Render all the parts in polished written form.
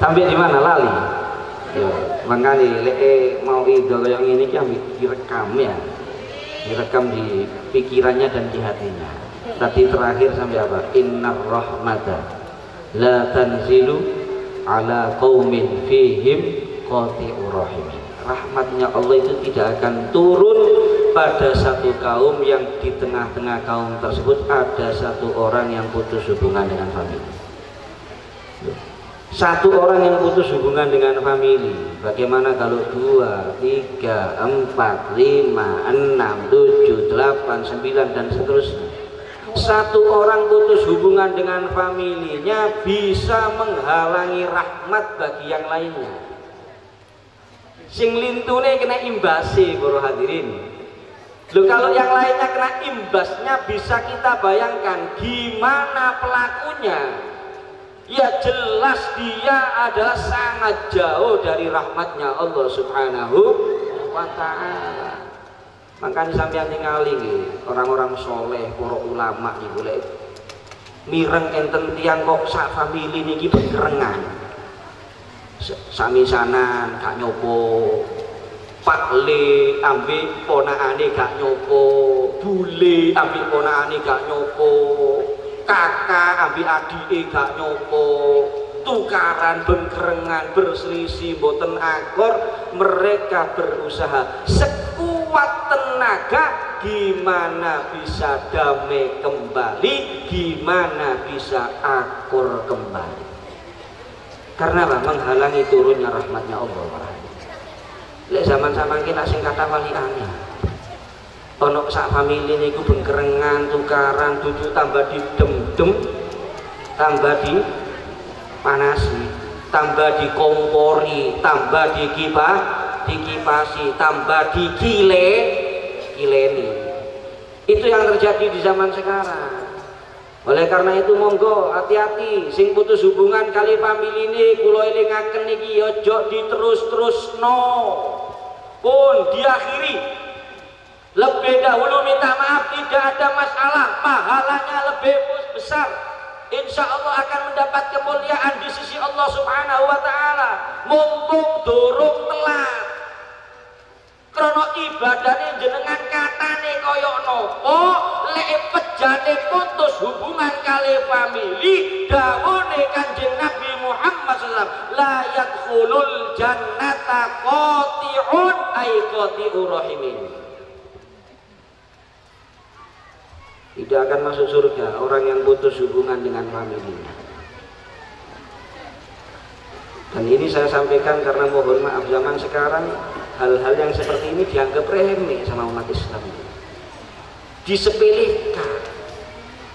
Sampai di mana lali? Ya, makanya mau ide yang ini kan direkam ya, direkam di pikirannya dan di hatinya. Tadi terakhir sampai apa? Innar rahmata la tanzilu ala qaumin fihim qati'ur rahim. Rahmatnya Allah itu tidak akan turun pada satu kaum yang di tengah-tengah kaum tersebut ada satu orang yang putus hubungan dengan famili. Satu orang yang putus hubungan dengan famili. Bagaimana kalau 2, 3, 4, 5, 6, 7, 8, 9 dan seterusnya. Satu orang putus hubungan dengan familinya bisa menghalangi rahmat bagi yang lainnya. Sing lintune kena imbasi para hadirin. Loh, kalau yang lainnya kena imbasnya bisa kita bayangkan gimana pelakunya. Ya jelas dia adalah sangat jauh dari rahmatnya Allah Subhanahu wa ta'ala. Makanya sampeyan ningali orang-orang soleh, para ulama iki golek mireng enten tiyang kok sak famili niki berkerengan. Samisanan gak nyopo, pakle ambek ponakane gak nyopo, bule ambek ponakane gak nyopo, kakak ambek adike gak nyopo, tukaran berkerengan berselisih boten akor. Mereka berusaha sekuat tenaga gimana bisa damai kembali, gimana bisa akur kembali. Karena apa? Menghalangi turunnya rahmatnya Allah. Lek zaman-zaman kita sing kata waliane. Ono sak famili niku bengkerengan, tukaran, dudu tambah didem-dem, tambah di panasi, tambah dikompori, tambah dikipasi, tambah kileni. Itu yang terjadi di zaman sekarang. Oleh karena itu monggo hati-hati sing putus hubungan kali famili ini kula elingaken niki ojo diterus-terusno. Pun diakhiri. Lebih dahulu minta maaf, tidak ada masalah, pahalanya lebih besar. Insya Allah akan mendapat kemuliaan di sisi Allah Subhanahu wa ta'ala. Mumpung durung telat. Krono ibadahnya jenengan katane koyok nopo, lek pejane putus hubungan kali famili, dawuhne Kanjeng Nabi Muhammad SAW, la yadkhulul jannata qati'un ay qati'ur rahimin. Tidak akan masuk surga orang yang putus hubungan dengan familinya. Dan ini saya sampaikan karena mohon maaf zaman sekarang hal-hal yang seperti ini dianggap remeh sama umat Islam. Disepelekan.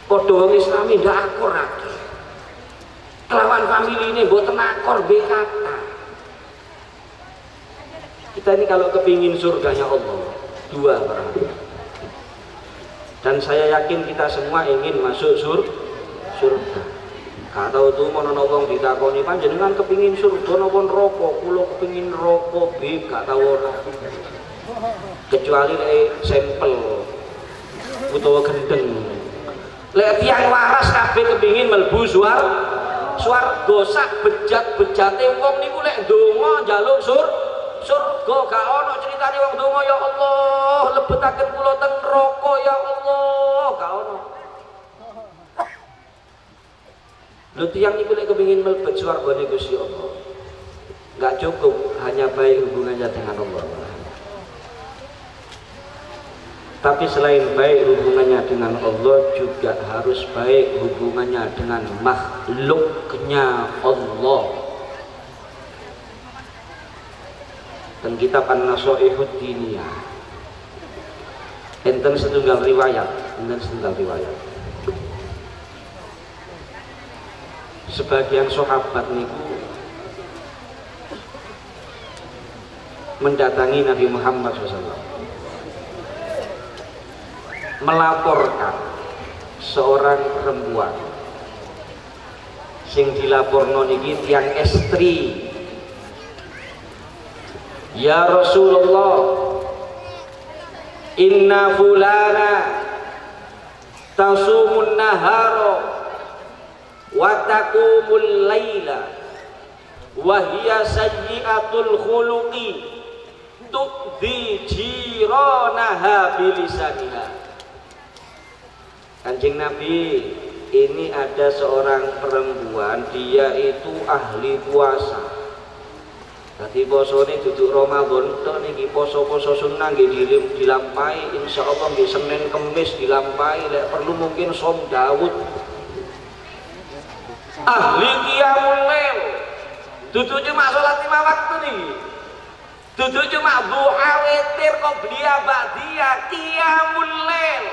Padha wong Islami ndak akur akeh. Kelawan famili ini mboten akor bekata. Kita ini kalau kepingin surganya Allah, dua barang. Dan saya yakin kita semua ingin masuk surga. Gak tahu tuh mau nongong ditakoni panjenengan kepingin surga napa neraka? Kula kepingin neraka be gak tahu ora. Kecuali sampel utawa gendeng. Lek tiyang waras kabeh kepingin mlebu swarga sak bejat-bejate wong niku lek ndonga njaluk surga gak ono critane wong ndonga ya Allah lebetaken kula teng neraka ya Allah gak ono. Lho tiyang niku lek kepengin mlebet swargane Gusti Allah enggak cukup hanya baik hubungannya dengan Allah, tapi selain baik hubungannya dengan Allah juga harus baik hubungannya dengan makhluknya Allah. Dan kitab An-Nasaihud Diniyah enten setunggal riwayat, sebagian sahabat niku mendatangi Nabi Muhammad SAW melaporkan seorang perempuan sing dilaporno niki tiyang estri. Ya Rasulullah, inna fulana tasumun nahara wa taqumul laila wa hiya sayyi'atul khuluqi tu'dhi jiranaha bilisaniha. Kanjeng Nabi, ini ada seorang perempuan, dia itu ahli puasa. Dadi posone duduk Ramadan tok niki poso-poso sunnah nggih dilampahi, insyaallah nggih Senin Kamis dilampahi, lek perlu mungkin som Daud. Ahli qiyamul lail. Duduk cuma salat 5 waktu niki. Duduk cuma duha witir qobliyah ba'diyah qiyamul lail.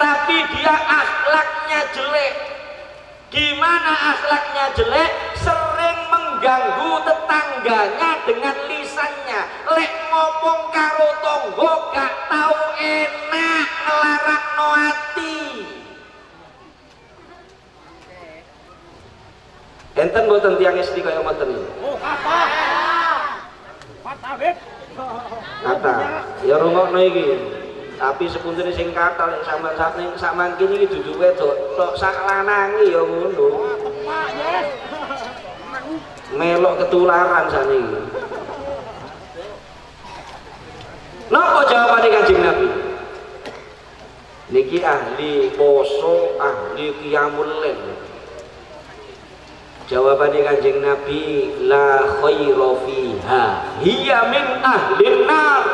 Tapi dia akhlaknya jelek. Gimana akhlaknya jelek? Sering mengganggu tetangganya dengan lisannya. Lek ngomong karo tonggo gak tahu enak, ngelarang no ati. Enten mboten tiyang istri kaya ngoten iki? Oh, apa? Mantap, kata, ya rungokno iki. Tapi sepuntene sing kathah lek sampean kene iki dudu wedok tok sak lanange ya ngono. Melok ketularan sakniki. Napa jawabane Kanjeng Nabi? Niki ahli poso, ahli qiyamul lail. Jawabannya Kanjeng Nabi, la khaira fiha, hiya min ahlin nar.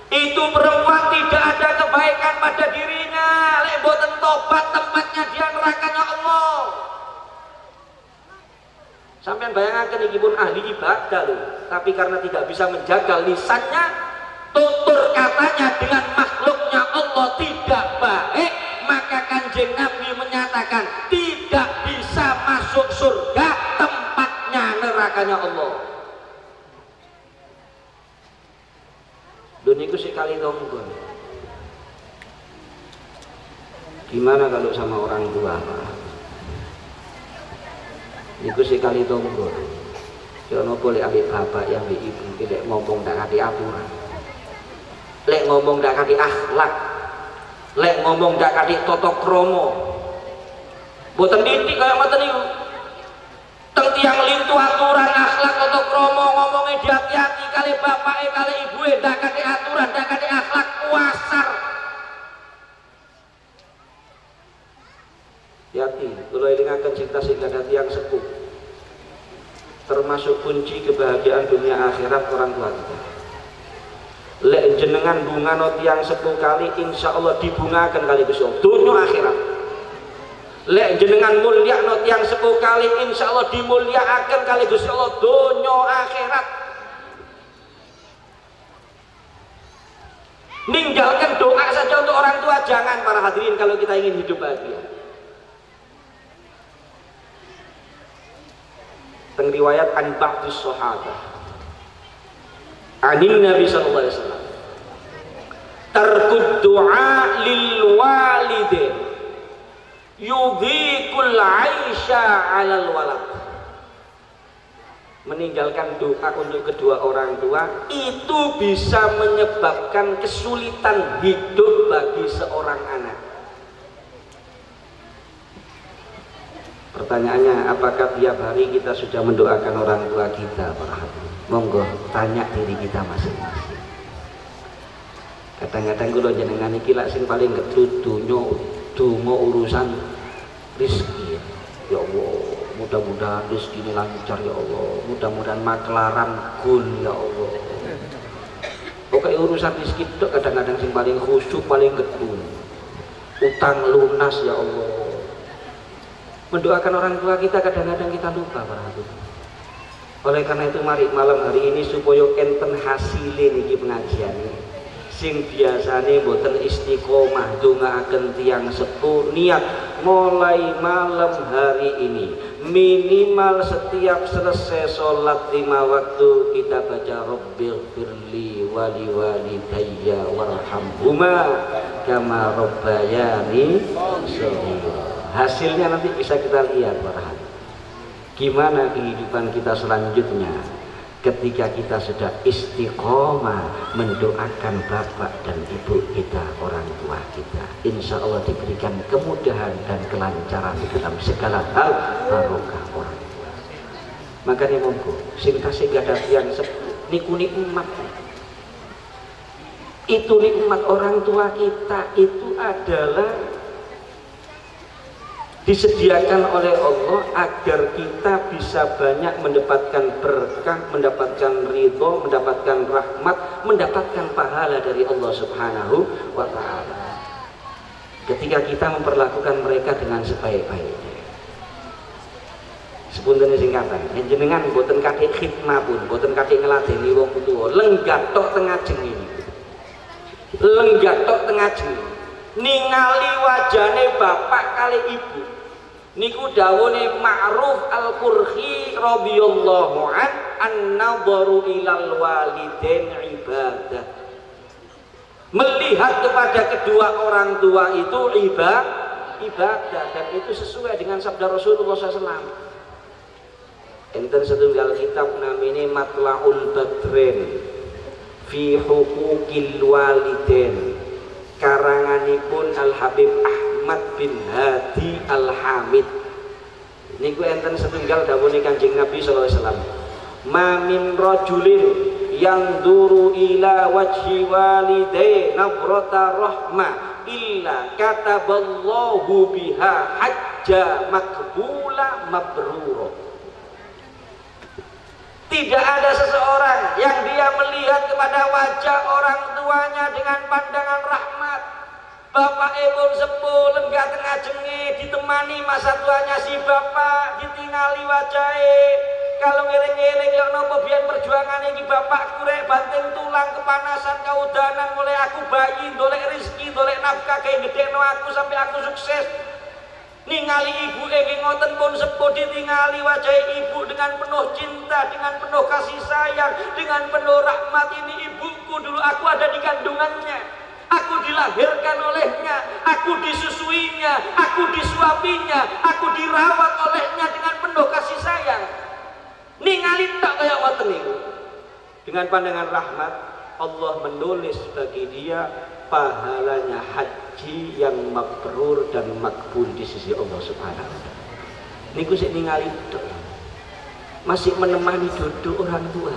Itu perempuan tidak ada kebaikan pada dirinya. Lek boten tobat tempatnya dia nerakanya Allah. Sampeyan bayangaken iki pun ahli ibadah loh, tapi karena tidak bisa menjaga lisannya, tutur katanya dengan makhluknya Allah tidak baik, maka Kanjeng Nabi menyatakan tidak bisa masuk surga, tempatnya nerakanya Allah. Dunia itu sekali tonggon. Gimana kalau sama orang tua, Pak? Itu sekali tonggon. Jangan boleh ambil bapak yang di ibu, tidak ngomong tak kati aturan. Lek ngomong tak kati akhlak, lek ngomong tak kati toto kromo. Boten didik kayak ngoten niku. Teng tiyang lintu aturan akhlak toto kromo, ngomongnya hati-hati kali bapake kali ibuke ndak kate aturan, ndak kate akhlak kuasar. Hati, kalau elingaken cinta sing ada tiyang sepuh. Termasuk kunci kebahagiaan dunia akhirat orang tua kita. Lek jenengan bungano tiyang sepuh kali insya Allah dibungakan kali Gusti Allah dunia akhirat. Lek jenengan mulyakno tiyang sepuh kali insya Allah dimulyakaken kali Gusti Allah dunia akhirat. Ninggalkan doa saja untuk orang tua jangan, para hadirin, kalau kita ingin hidup bahagia. Teng riwayat an ba'dus sahabah anin Nabi sallallahu alaihi wasallam tarkud du'a lil walidin yudhiqul 'aisha 'alal walad. Meninggalkan doa untuk kedua orang tua itu bisa menyebabkan kesulitan hidup bagi seorang anak. Pertanyaannya, apakah tiap hari kita sudah mendoakan orang tua kita, para hadirin? Monggo tanya diri kita masing-masing. Kadang-kadang kalau jenengan iki lak sing paling gedhe donga urusan rezeki. Ya Allah, mudah-mudahan rezeki lancar ya Allah. Mudah-mudahan maklaran gul ya Allah. Pokoknya urusan rezeki itu kadang-kadang sing paling khusyuk, paling gedhe. Utang lunas ya Allah. Mendoakan orang tua kita kadang-kadang kita lupa, para hadirin. Oleh karena itu mari malam hari ini supaya enten hasilin niki pengajian ini. Sing biasane mboten istiqomah ndongaaken tiyang sepuh, niat mulai malam hari ini minimal setiap selesai sholat 5 waktu kita baca Rabbil firli wali walidayya warhamhuma kama rabbayani shaghira. Hasilnya nanti bisa kita lihat, para hadirin. Gimana kehidupan kita selanjutnya ketika kita sudah istiqomah mendoakan bapak dan ibu kita, orang tua kita. Insya Allah diberikan kemudahan dan kelancaran dalam segala hal, barokah orang. Makanya monggo sing tasih gadah tiyang sepuh niku nikmat. Itu nikmat orang tua kita itu adalah disediakan oleh Allah agar kita bisa banyak mendapatkan berkah, mendapatkan ridho, mendapatkan rahmat, mendapatkan pahala dari Allah Subhanahu wa ta'ala ketika kita memperlakukan mereka dengan sebaik-baiknya. Sepunten sing kathah jenengan boten kathik khidmah pun, boten kathik ngladeni wong tuwa, lenggah tok teng ajeng iki. Lenggah tok teng ajeng. Ningali wajane bapak kali ibu. Niku dawuhe Ma'ruf Al-Qurhi radhiyallahu an-nadharu ilal walidain ibadah. Melihat kepada kedua orang tua itu ibadah, dan itu sesuai dengan sabda Rasulullah SAW. Enten setunggal kitab namanya Matla'ul Badrin fi Huquqil Walidain, karanganipun Al Habib Ahmad bin Hadi Al Hamid. Niku enten setunggal dawuhe Kanjeng Nabi sallallahu alaihi wasallam, ma min rajulin yang duru ila wajhi walidayhi nabrata rahmah illa kataballahu biha hajja makbula mabrura. Tidak ada seseorang yang dia melihat kepada wajah orang tuanya dengan pandangan rahmat. Bapak pun sepuh lenggah tengah jengi ditemani masa tuanya si bapak, ditingali wajahnya. Kalau ngiring-ngiring ya nopo biyen perjuangan iki bapak kurek banting tulang kepanasan kaudanan mulai aku bayi dolek rezeki dolek nafkah kayak gedekno aku sampai aku sukses. Ningali ibu nggih ngoten pun sepuh, ditingali wajah ibu dengan penuh cinta, dengan penuh kasih sayang, dengan penuh rahmat. Ini ibuku, dulu aku ada di kandungannya, aku dilahirkan olehnya, aku disusuinya, aku disuapinya, aku dirawat olehnya dengan penuh kasih sayang. Ningali tak kayak ngoten niku. Dengan pandangan rahmat Allah menulis bagi dia pahalanya haji yang mabrur dan makbul di sisi Allah Subhanahu wa ta'ala. Niku sik ningali tok. Masih menemani duduk orang tua.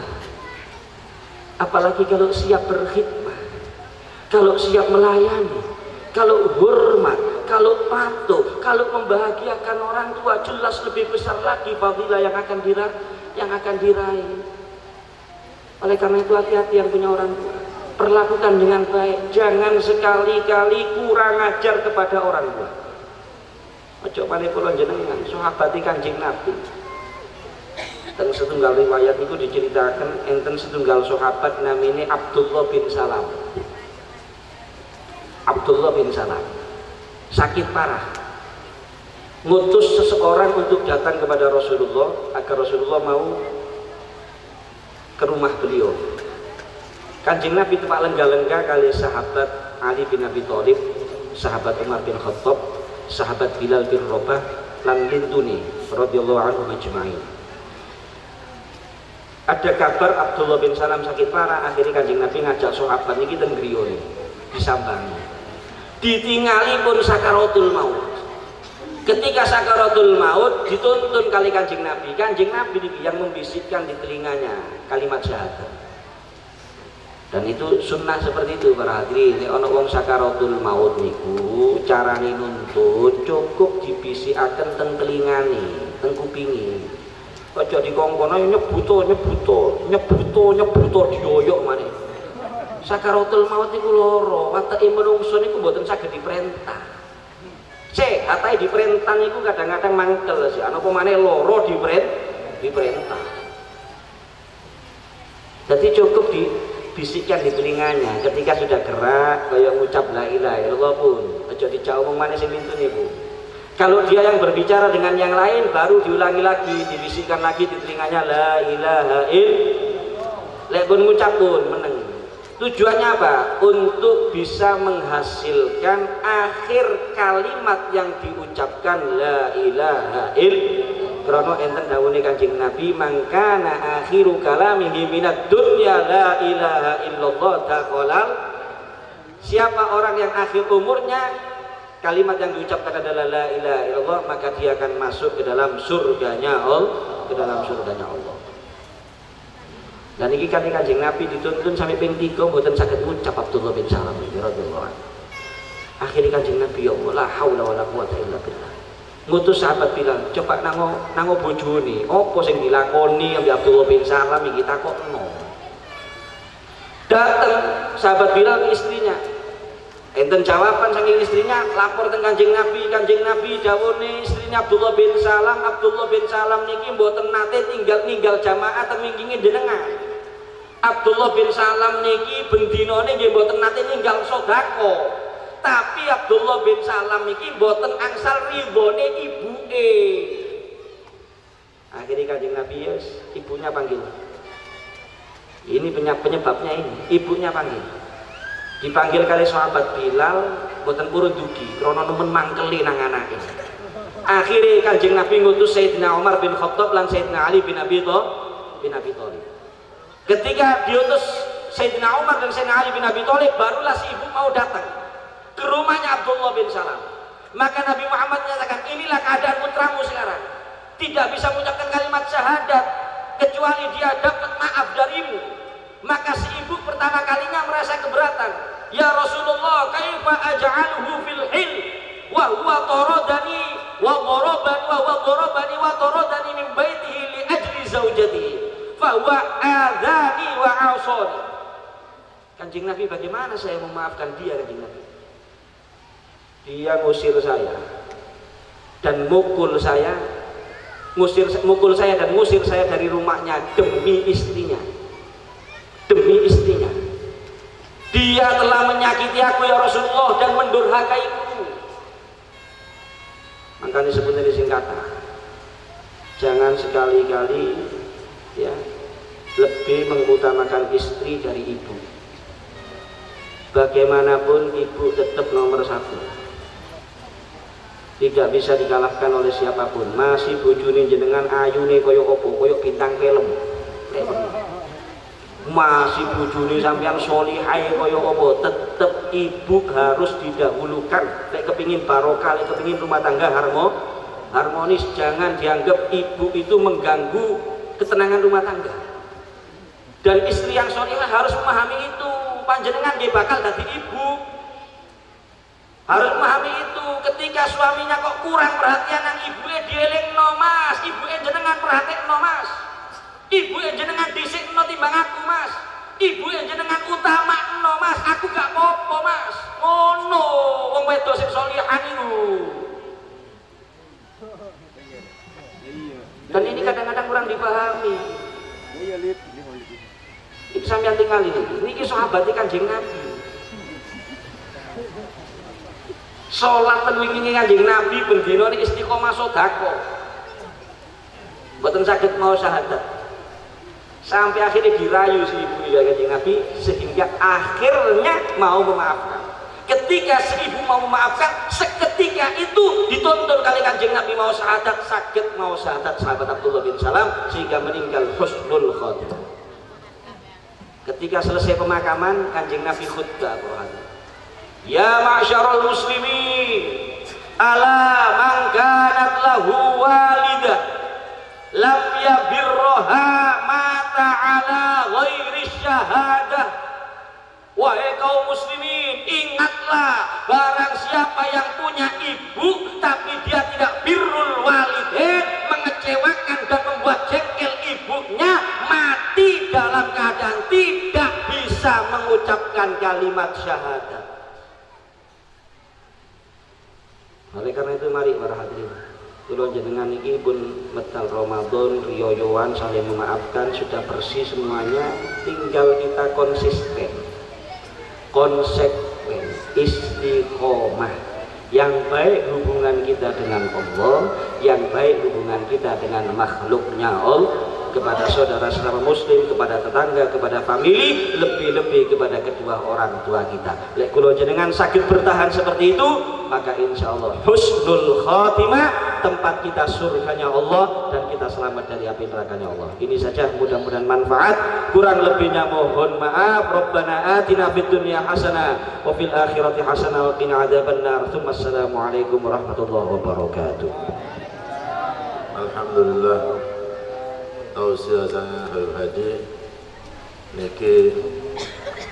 Apalagi kalau siap berkhidmah, kalau siap melayani, kalau hormat, kalau patuh, kalau membahagiakan orang tua, jelas lebih besar lagi fadilah yang akan diraih. Oleh karena itu hati-hati yang punya orang tua. Perlakukan dengan baik, jangan sekali-kali kurang ajar kepada orang tua. Ojo paling kula jenengan sahabat Kanjeng Nabi. Enten setunggal riwayat itu diceritakan enten setunggal sahabat namanya Abdullah bin Salam. Abdullah bin Salam sakit parah. Ngutus seseorang untuk datang kepada Rasulullah agar Rasulullah mau ke rumah beliau. Kanjeng Nabi itu pak lenggah-lenggah kali sahabat Ali bin Abi Thalib, sahabat Umar bin Khattab, sahabat Bilal bin Rabah, lan lintuni radhiyallahu anhu majma'in. Ada kabar Abdullah bin Salam sakit parah, akhirnya Kanjeng Nabi ngajak sahabat niki teng griyane disambangi. Ditingali pun sakaratul maut. Ketika sakaratul maut dituntun kali Kanjeng Nabi. Kanjeng Nabi yang membisikkan di telinganya kalimat syahadat. Dan itu sunnah seperti itu para hadirin. Nek ana wong sakaratul maut niku carane nuntut cukup dibisikaken teng telingane, teng kupinge. Aja dikongkono nyebuto dioyok maneh. Sakaratul maut niku loro, wateke menungso niku mboten saged diperintah. Atake diperintah niku kadang-kadang mangkel sih. Ana apa maneh loro diperintah. Jadi cukup bisikkan di telinganya ketika sudah gerak kaya ngucap la ilaha illallah pun aja dijak omong maneh sing pintu niku. Kalau dia yang berbicara dengan yang lain baru diulangi lagi, dibisikkan lagi di telinganya la ilaha illallah. Lek pun ngucap pun meneng. Tujuannya apa? Untuk bisa menghasilkan akhir kalimat yang diucapkan la ilaha illallah. Karena enten dawuhe Kanjeng Nabi, mangkana akhiru kalamihi minad dunya la ilaha illallah taqalal. Siapa orang yang akhir umurnya kalimat yang diucapkan adalah la ilaha illallah, maka dia akan masuk ke dalam surganya Allah. ke dalam surganya Allah. Dan ini kan Kanjeng Nabi dituntun sampai ping 3 mboten saged ngucap Abdullah bin Salam radhiyallahu anhu. Akhirnya Kanjeng Nabi ya Allah la haula wala quwata illa billah. Ngutus sahabat bilang, coba nango bojone, apa sing dilakoni ambil Abdullah bin Salam iki takokno. Datang sahabat bilang istrinya, enten jawaban saking istrinya, lapor teng Kanjeng Nabi dawuhne istrinya Abdullah bin Salam niki mboten nate ninggal jamaah teng mingginge jenengan. Abdullah bin Salam niki bendinane nggih mboten nate ninggal sedekah. Tapi Abdullah bin Salam niki mboten angsal ridhone ibuke. Akhirnya Kanjeng Nabi ibunya panggil. Ini penyebabnya ini, ibunya panggil. Dipanggil kali sahabat Bilal mboten purun dugi krana nemen mangkeli nang anake. Akhirnya Kanjeng Nabi ngutus Sayyidina Umar bin Khattab lan Sayyidina Ali bin Abi Thalib. Ketika diutus Sayyidina Umar dan Sayyidina Ali bin Abi Thalib, barulah si ibu mau datang ke rumahnya Abdullah bin Salam. Maka Nabi Muhammad menyatakan, inilah keadaan putramu sekarang, tidak bisa mengucapkan kalimat syahadat kecuali dia dapat maaf darimu. Maka si ibu pertama kalinya merasa keberatan. Ya Rasulullah, kaifa aj'aluhu fil hil wa huwa taradani wa darabani wa taradani min baitihi li ajli zaujatihi fa huwa adzani wa asani. Kanjeng Nabi, bagaimana saya memaafkan dia? Kanjeng Nabi, dia ngusir saya dan mukul saya dan ngusir saya dari rumahnya demi istrinya. Dia telah menyakiti aku ya Rasulullah dan mendurhakaiku. Makanya sebutnya di singkatan, jangan sekali-kali ya lebih mengutamakan istri dari ibu. Bagaimanapun ibu tetap nomor 1, tidak bisa dikalahkan oleh siapapun. Masih bojone jenengan ayune koyo opo, koyo bintang film. Masih bojone sampean solihai koyo opo, tetap ibu harus didahulukan. Lek kepingin barokah, lek kepingin rumah tangga harmonis, jangan dianggap ibu itu mengganggu ketenangan rumah tangga. Dan istri yang solihah harus memahami itu. Panjenengan dia bakal dadi ibu, harus memahami itu. Ketika suaminya kok kurang perhatian nang ibuke, dielingno mas, ibuke jenengan perhatekno mas, ibuke jenengan dhisikno timbang aku mas, ibuke jenengan utamakno mas, aku gak apa-apa mas. Ngono wong wedok sing solihan iku. Dan ini kadang-kadang kurang dipahami. Itu sampeyan tinggal ini sahabat Kanjeng Nabi. Salat ten wingi Kanjeng Nabi bendina niki istiqomah sedekah. Mboten saged mau syahadat. Sampai akhirnya dirayu si ibu ya Kanjeng Nabi sehingga akhirnya mau memaafkan. Ketika si ibu mau memaafkan, seketika itu dituntun kali Kanjeng Nabi mau syahadat, sakit mau syahadat sahabat Abdullah bin Salam sehingga meninggal husnul khotimah. Ketika selesai pemakaman, Kanjeng Nabi khutbah Quran. Ya ma'syarul muslimin, ala man kanat lahu walidah lam yabirroha mata ala ghairi syahadah. Wahai kaum muslimin, ingatlah barang siapa yang punya ibu tapi dia tidak birrul walidain, mengecewakan dan membuat jengkel ibunya, mati dalam keadaan tidak bisa mengucapkan kalimat syahadat. Oleh karena itu mari para hadirin, kula jenengan iki pun medal Ramadan riyoyoan saling memaafkan, sudah bersih semuanya, tinggal kita konsekuen, istiqomah. Yang baik hubungan kita dengan Allah, yang baik hubungan kita dengan makhluknya Allah, kepada saudara-saudara muslim, kepada tetangga, kepada famili, lebih-lebih kepada kedua orang tua kita. Lek kula jenengan sakit bertahan seperti itu, maka insya Allah husnul khatimah, tempat kita surganya Allah dan kita selamat dari api nerakanya Allah. Ini saja, mudah-mudahan manfaat. Kurang lebihnya mohon maaf. Rabbana atina fid dunya hasanah wa fil akhirati hasanah wa qina adzabannar. Assalamualaikum warahmatullahi wabarakatuh. Alhamdulillah. tausiah saya Habib Hadi niki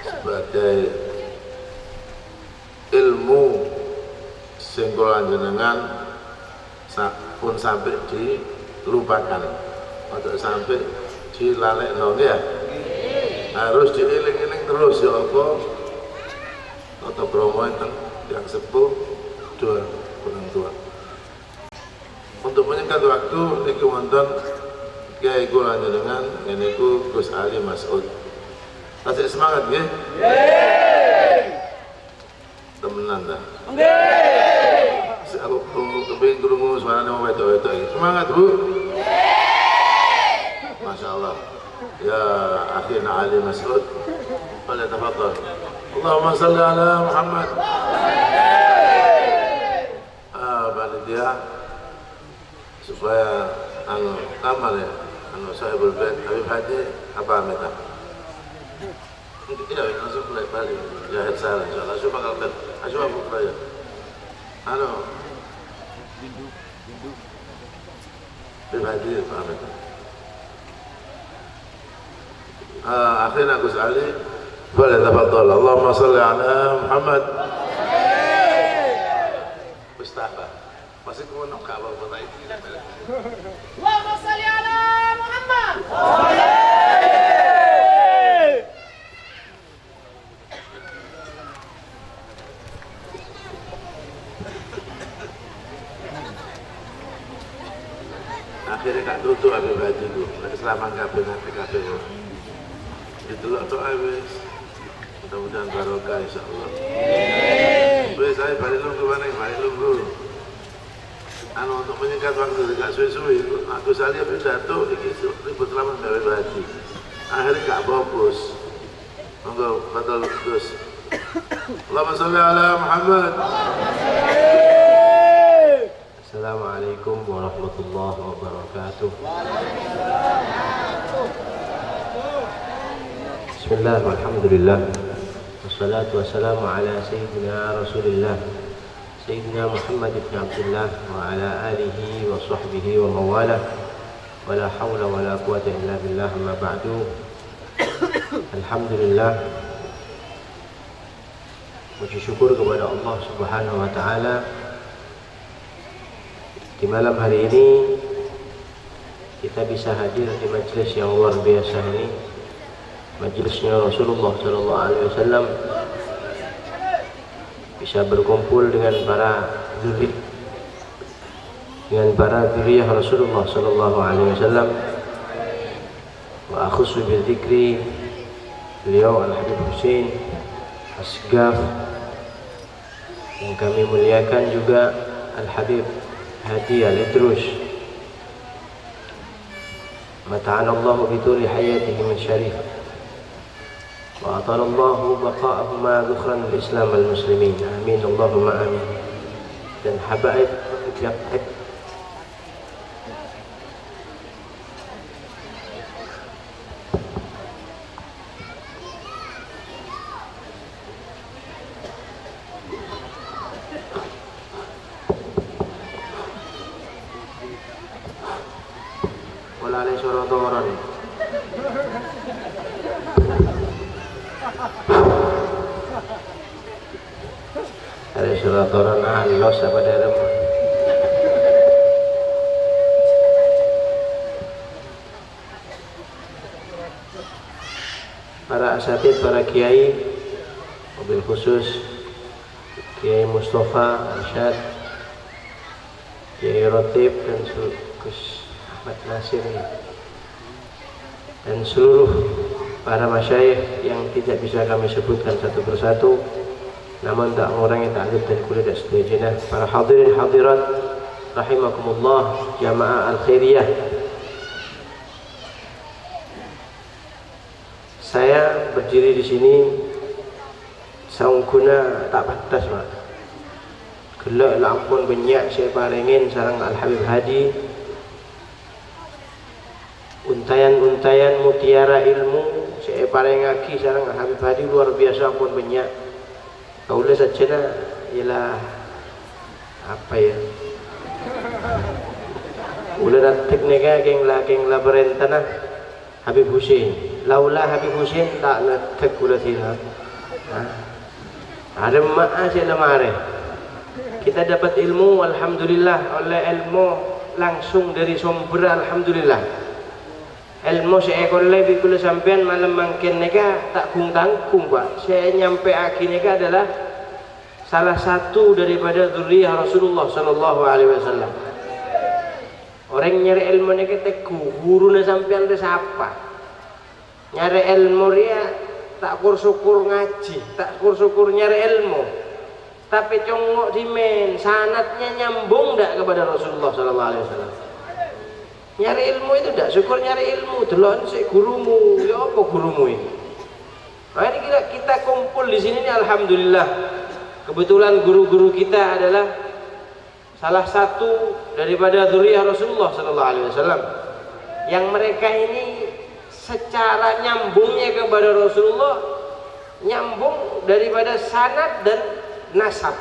sebagai ilmu sing kula jenengan pun sampai dilupakan atau sampai dilalekno ya. Harus dieling-eling terus ya Allah. Tata krama yang sepuh dua orang tua. Untuk menyingkat waktu niki wonten Kiai kula jenengan niku Gus Ali Mas'ud. Tasik semangat nggih? Nggih. Temenan ta? Nggih. Aku kepengin krungu suarane wong wedok-wedok iki. Semangat, Bu. Nggih. Masyaallah. Ya akhina Ali Mas'ud. Fala tafadhal. Allahumma shalli ala Muhammad. Panitia supaya amal ya, saya berbeda Habib Hadi apa minta? Iya, langsung mulai balik. Ya, salah. Insyaallah coba kalau coba buka ya. Habib Hadi apa minta? Akhirnya Gus Ali, boleh tafadhol. Allahumma shalli ala Muhammad. Mustafa. Masih kuno kalau buat itu. Allahumma shalli ala Muhammad. Akhirnya kak tutup Habib Hadi itu. Selama kabeh nanti kabeh. Ditelok doa wis. Mudah-mudahan barokah insyaallah. Wis saya balik nunggu maneh, balik nunggu. Untuk menyingkat waktu tidak suwi-suwi, aku salia pidato iki ribut lama gawe Hadi. Akhirnya gak fokus. Monggo betul terus. Allahumma shalli ala Muhammad. Assalamualaikum warahmatullahi wabarakatuh. Bismillah, walhamdulillah. Wassalatu wassalamu ala sayyidina Rasulillah Sayyidina Muhammad ibn Abdullah wa ala alihi wa sahbihi wa mawalah wa la hawla wa la quwata illa billah ma ba'du. Alhamdulillah, puji syukur kepada Allah Subhanahu wa taala. Di malam hari ini kita bisa hadir di majelis yang luar biasa ini, majelisnya Rasulullah sallallahu alaihi wasallam, bisa berkumpul dengan para dzurriyyah Rasulullah sallallahu alaihi wasallam. Wa akhussu bi dzikri beliau Al-Habib Husain Asgaf, yang kami muliakan juga Al-Habib Hadi Al-Idrus, mata'ana Allah bituli hayatihi min syarif wa atala Allah baqa'ahuma dhukhran al-Islam al-Muslimin, amin Allahumma amin. Dan habaib wala alai suratoran. Ada suratoran alos apa dalam para asatid, para kiai, mobil khusus Kiai Mustafa Arsyad, Kiai Rotib dan Gus Ahmad Nasir, dan seluruh para masyayikh yang tidak bisa kami sebutkan satu persatu, namun tak mengurangi ta'zim dan kuliah dan seterusnya. Para hadirin hadirat rahimakumullah, jamaah al-khairiyah, saya berdiri di sini saungkuna tak batas, Pak. Gelak lampun banyak saya parengin sarang Al-Habib Hadi, untayan-untayan mutiara ilmu saya parengaki sarang Al-Habib Hadi luar biasa pun banyak. Kaulah saja ialah apa ya, Ulah datik nega geng la perintah Habib Husin. Laula Habib Husin tak natek ulah sila. Ada mak saya lemare. Kita dapat ilmu, alhamdulillah. Oleh ilmu langsung dari sumber, alhamdulillah. Ilmu saya kolai bikul sampean malam mangkin nega tak kung tangkung pak. Saya nyampe akhir nega adalah salah satu daripada zuriyah Rasulullah Sallallahu Alaihi Wasallam. Orang nyari ilmu ni kita guru na sampean tu siapa? Nyari ilmu dia tak syukur ngaji, tak syukur nyari ilmu. Tapi congok dimen sanatnya nyambung tak kepada Rasulullah Sallallahu Alaihi Wasallam. Nyari ilmu itu tak syukur nyari ilmu. Delon si gurumu, ya apa gurumu ini? Nah, ini kita kumpul di sini ni alhamdulillah. Kebetulan guru-guru kita adalah salah satu daripada zuriyah Rasulullah Sallallahu Alaihi Wasallam, yang mereka ini secara nyambungnya kepada Rasulullah nyambung daripada sanad dan nasab.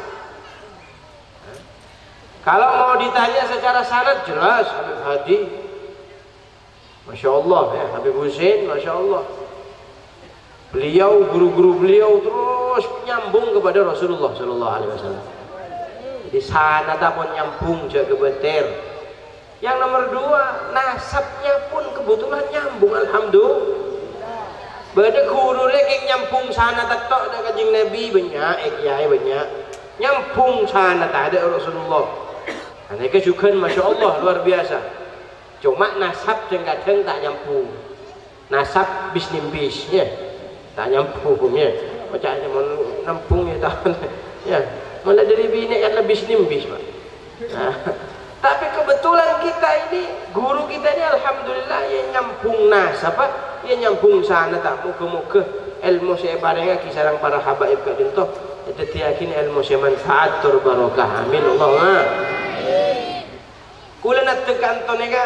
Kalau mau ditanya secara sanad jelas Habib Hadi, Masya Allah ya, Habib Husin, Masya Allah. Beliau, guru-guru beliau terus nyambung kepada Rasulullah Sallallahu Alaihi Wasallam. Di sana tak pun nyambung jaga beter. Yang nomor dua, nasabnya pun kebetulan nyambung, alhamdulillah. Bada guru lagi nyambung sana tak tok ada kanjeng Nabi banyak, kiai banyak. Nyambung sana tak ada Rasulullah. Mereka juga Masya Allah luar biasa. Cuma nasab kadang tak nyambung. Nasab bis ya. Tak nyambung ya. Macam mau nampung ya tak. Ya. Malah dari bini kan lebih nimbis pak. Nah, tapi kebetulan kita ini guru kita ini alhamdulillah ya nyambung nasab pak, ya nyambung sana tak muka-muka ilmu saya barengnya kisarang para habaib kadinto itu yakin ilmu saya manfaat tur barokah amin Allahumma. Kula nak tekan to nega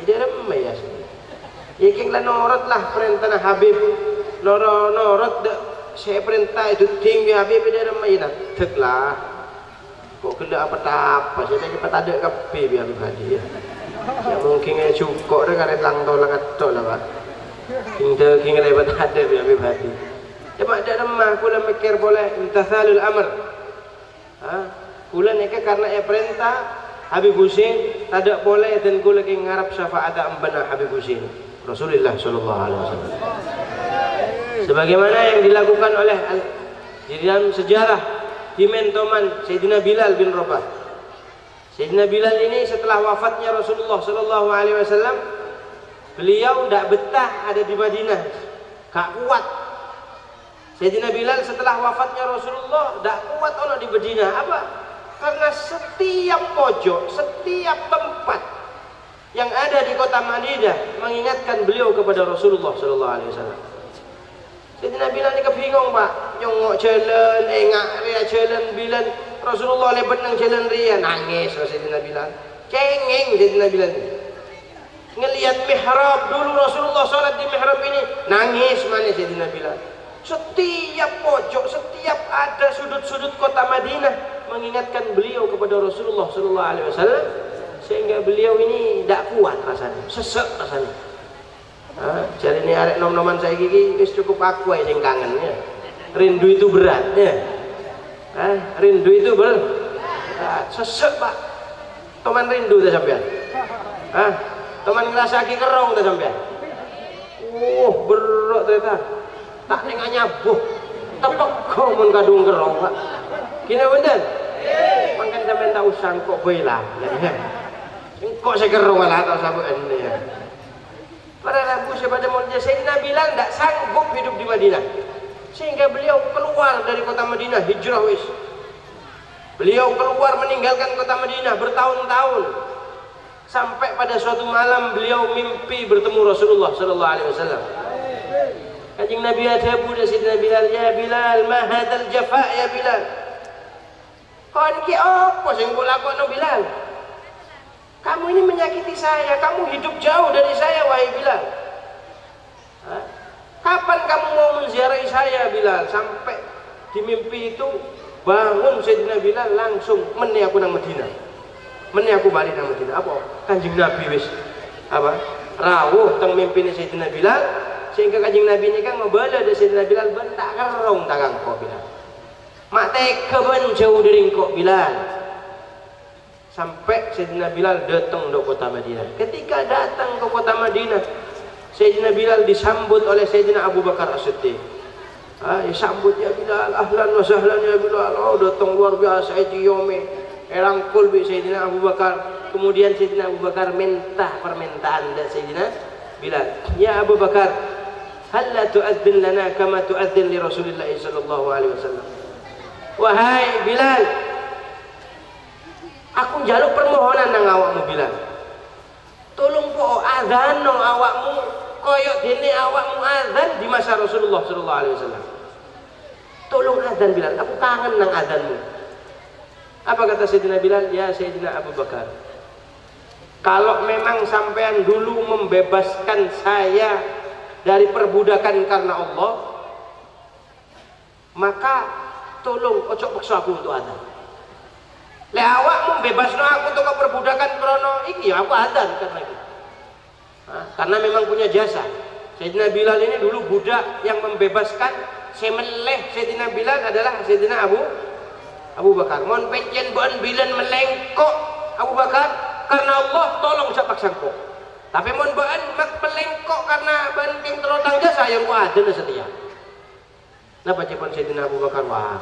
ide remeh ya sini. Yakin lah norot lah perintah Habib norot saya perintah itu tinggi Habib dia ramai nak teklah. Kok kena apa-apa saya cepat ada kape biar Habib Hadi ya. Ya mungkin cukup dah kan lang tolong atok lah pak. King lebat ada biar Habib Hadi. Cepat ada ramah kula mikir boleh imtathalul amr. Kula ni karena perintah Habib Husin tak boleh dan kula lagi ngarap syafaat ambana Habib Husin Rasulullah Sallallahu Alaihi Wasallam. Sebagaimana yang dilakukan oleh di dalam sejarah Himentoman Sayyidina Bilal bin Rabah. Sayyidina Bilal ini setelah wafatnya Rasulullah Sallallahu Alaihi Wasallam, beliau tidak betah ada di Madinah, gak kuat. Sayyidina Bilal setelah wafatnya Rasulullah tidak kuat orang di Madinah. Apa? Karena setiap pojok, setiap tempat yang ada di kota Madinah mengingatkan beliau kepada Rasulullah Sallallahu Alaihi Wasallam. Sayyidina Bilal ni kebingung pak, nyongok jalan, engak ria jalan Bilal. Rasulullah le benang jalan ria, nangis Sayyidina Bilal. Cengeng Sayyidina Bilal. Ngelihat mihrab dulu Rasulullah salat di mihrab ini, nangis mana Sayyidina Bilal. Setiap pojok, setiap ada sudut-sudut kota Madinah mengingatkan beliau kepada Rasulullah Sallallahu Alaihi Wasallam, sehingga beliau ini tidak kuat rasanya, sesek rasanya. Jadi ini arek nom-noman saya gigi wis cukup aku aja yang kangen ya. Rindu itu berat ya. Rindu itu berat. Sesek pak. Teman rindu tak sampean? Teman ngerasa kaki kerong tak sampean? Berat ternyata. Tak nengah nyabuh. Tepek kau mun kadung kerong pak. Kini bener? Makan sampean tak usah kok bela. Kok saya kerong lah tak sabuk ini ya. Para rabu pada mulanya Sayyidina Bilal tidak sanggup hidup di Madinah, sehingga beliau keluar dari kota Madinah, hijrah wis. Beliau keluar meninggalkan kota Madinah bertahun-tahun, sampai pada suatu malam beliau mimpi bertemu Rasulullah Sallallahu Alaihi Wasallam. Kanjeng Nabi ada budak Sayyidina Bilal, ya Bilal, ma hadzal jafa ya Bilal. Kon ki apa sing mbok lakokno Bilal? Kamu ini menyakiti saya, kamu hidup jauh dari saya wahai Bilal. Kapan kamu mau menziarahi saya Bilal? Sampai di mimpi itu bangun Sayyidina Bilal langsung meni aku nang Madinah. Meni aku balik nang Madinah apa? Kanjeng Nabi wis apa? Rawuh teng mimpine Sayyidina Bilal sehingga Kanjeng Nabi ini kan ngebala dari Sayyidina Bilal ben tak kerong tangan kok Bilal. Mak teke ben jauh dari kok Bilal. Sampai Sayyidina Bilal datang ke kota Madinah. Ketika datang ke kota Madinah, Sayyidina Bilal disambut oleh Sayyidina Abu Bakar As-Siddiq. Disambut ya Bilal, ahlan wa sahlan ya Bilal. Oh, datang luar biasa yome. Erangkul bi Sayyidina Abu Bakar. Kemudian Sayyidina Abu Bakar minta permintaan dari Sayyidina Bilal. Ya Abu Bakar, hal la tu'adzin lana kama tu'adzin li Rasulillah sallallahu alaihi wasallam. Wahai Bilal, aku njaluk permohonan nang awakmu Bilal. Tolong po azan nang awakmu koyok dene awakmu azan di masa Rasulullah sallallahu alaihi wasallam. Tolong azan Bilal, aku kangen nang azanmu. Apa kata Sayyidina Bilal? Ya Sayyidina Abu Bakar, kalau memang sampean dulu membebaskan saya dari perbudakan karena Allah, maka tolong ojo paksa aku untuk adzan. Le awakmu bebasno aku untuk perbudakan krono iki ya aku adzan karena itu. Karena memang punya jasa. Sayyidina Bilal ini dulu budak yang membebaskan semeleh Sayyidina Bilal adalah Sayyidina Abu Bakar. Mon pencen bon bilan melengkok Abu Bakar karena Allah tolong sak paksangko. Tapi mon ban melengkok karena ban king terotang jasa yang ku adzan setia. Napa cepon Sayyidina Abu Bakar wah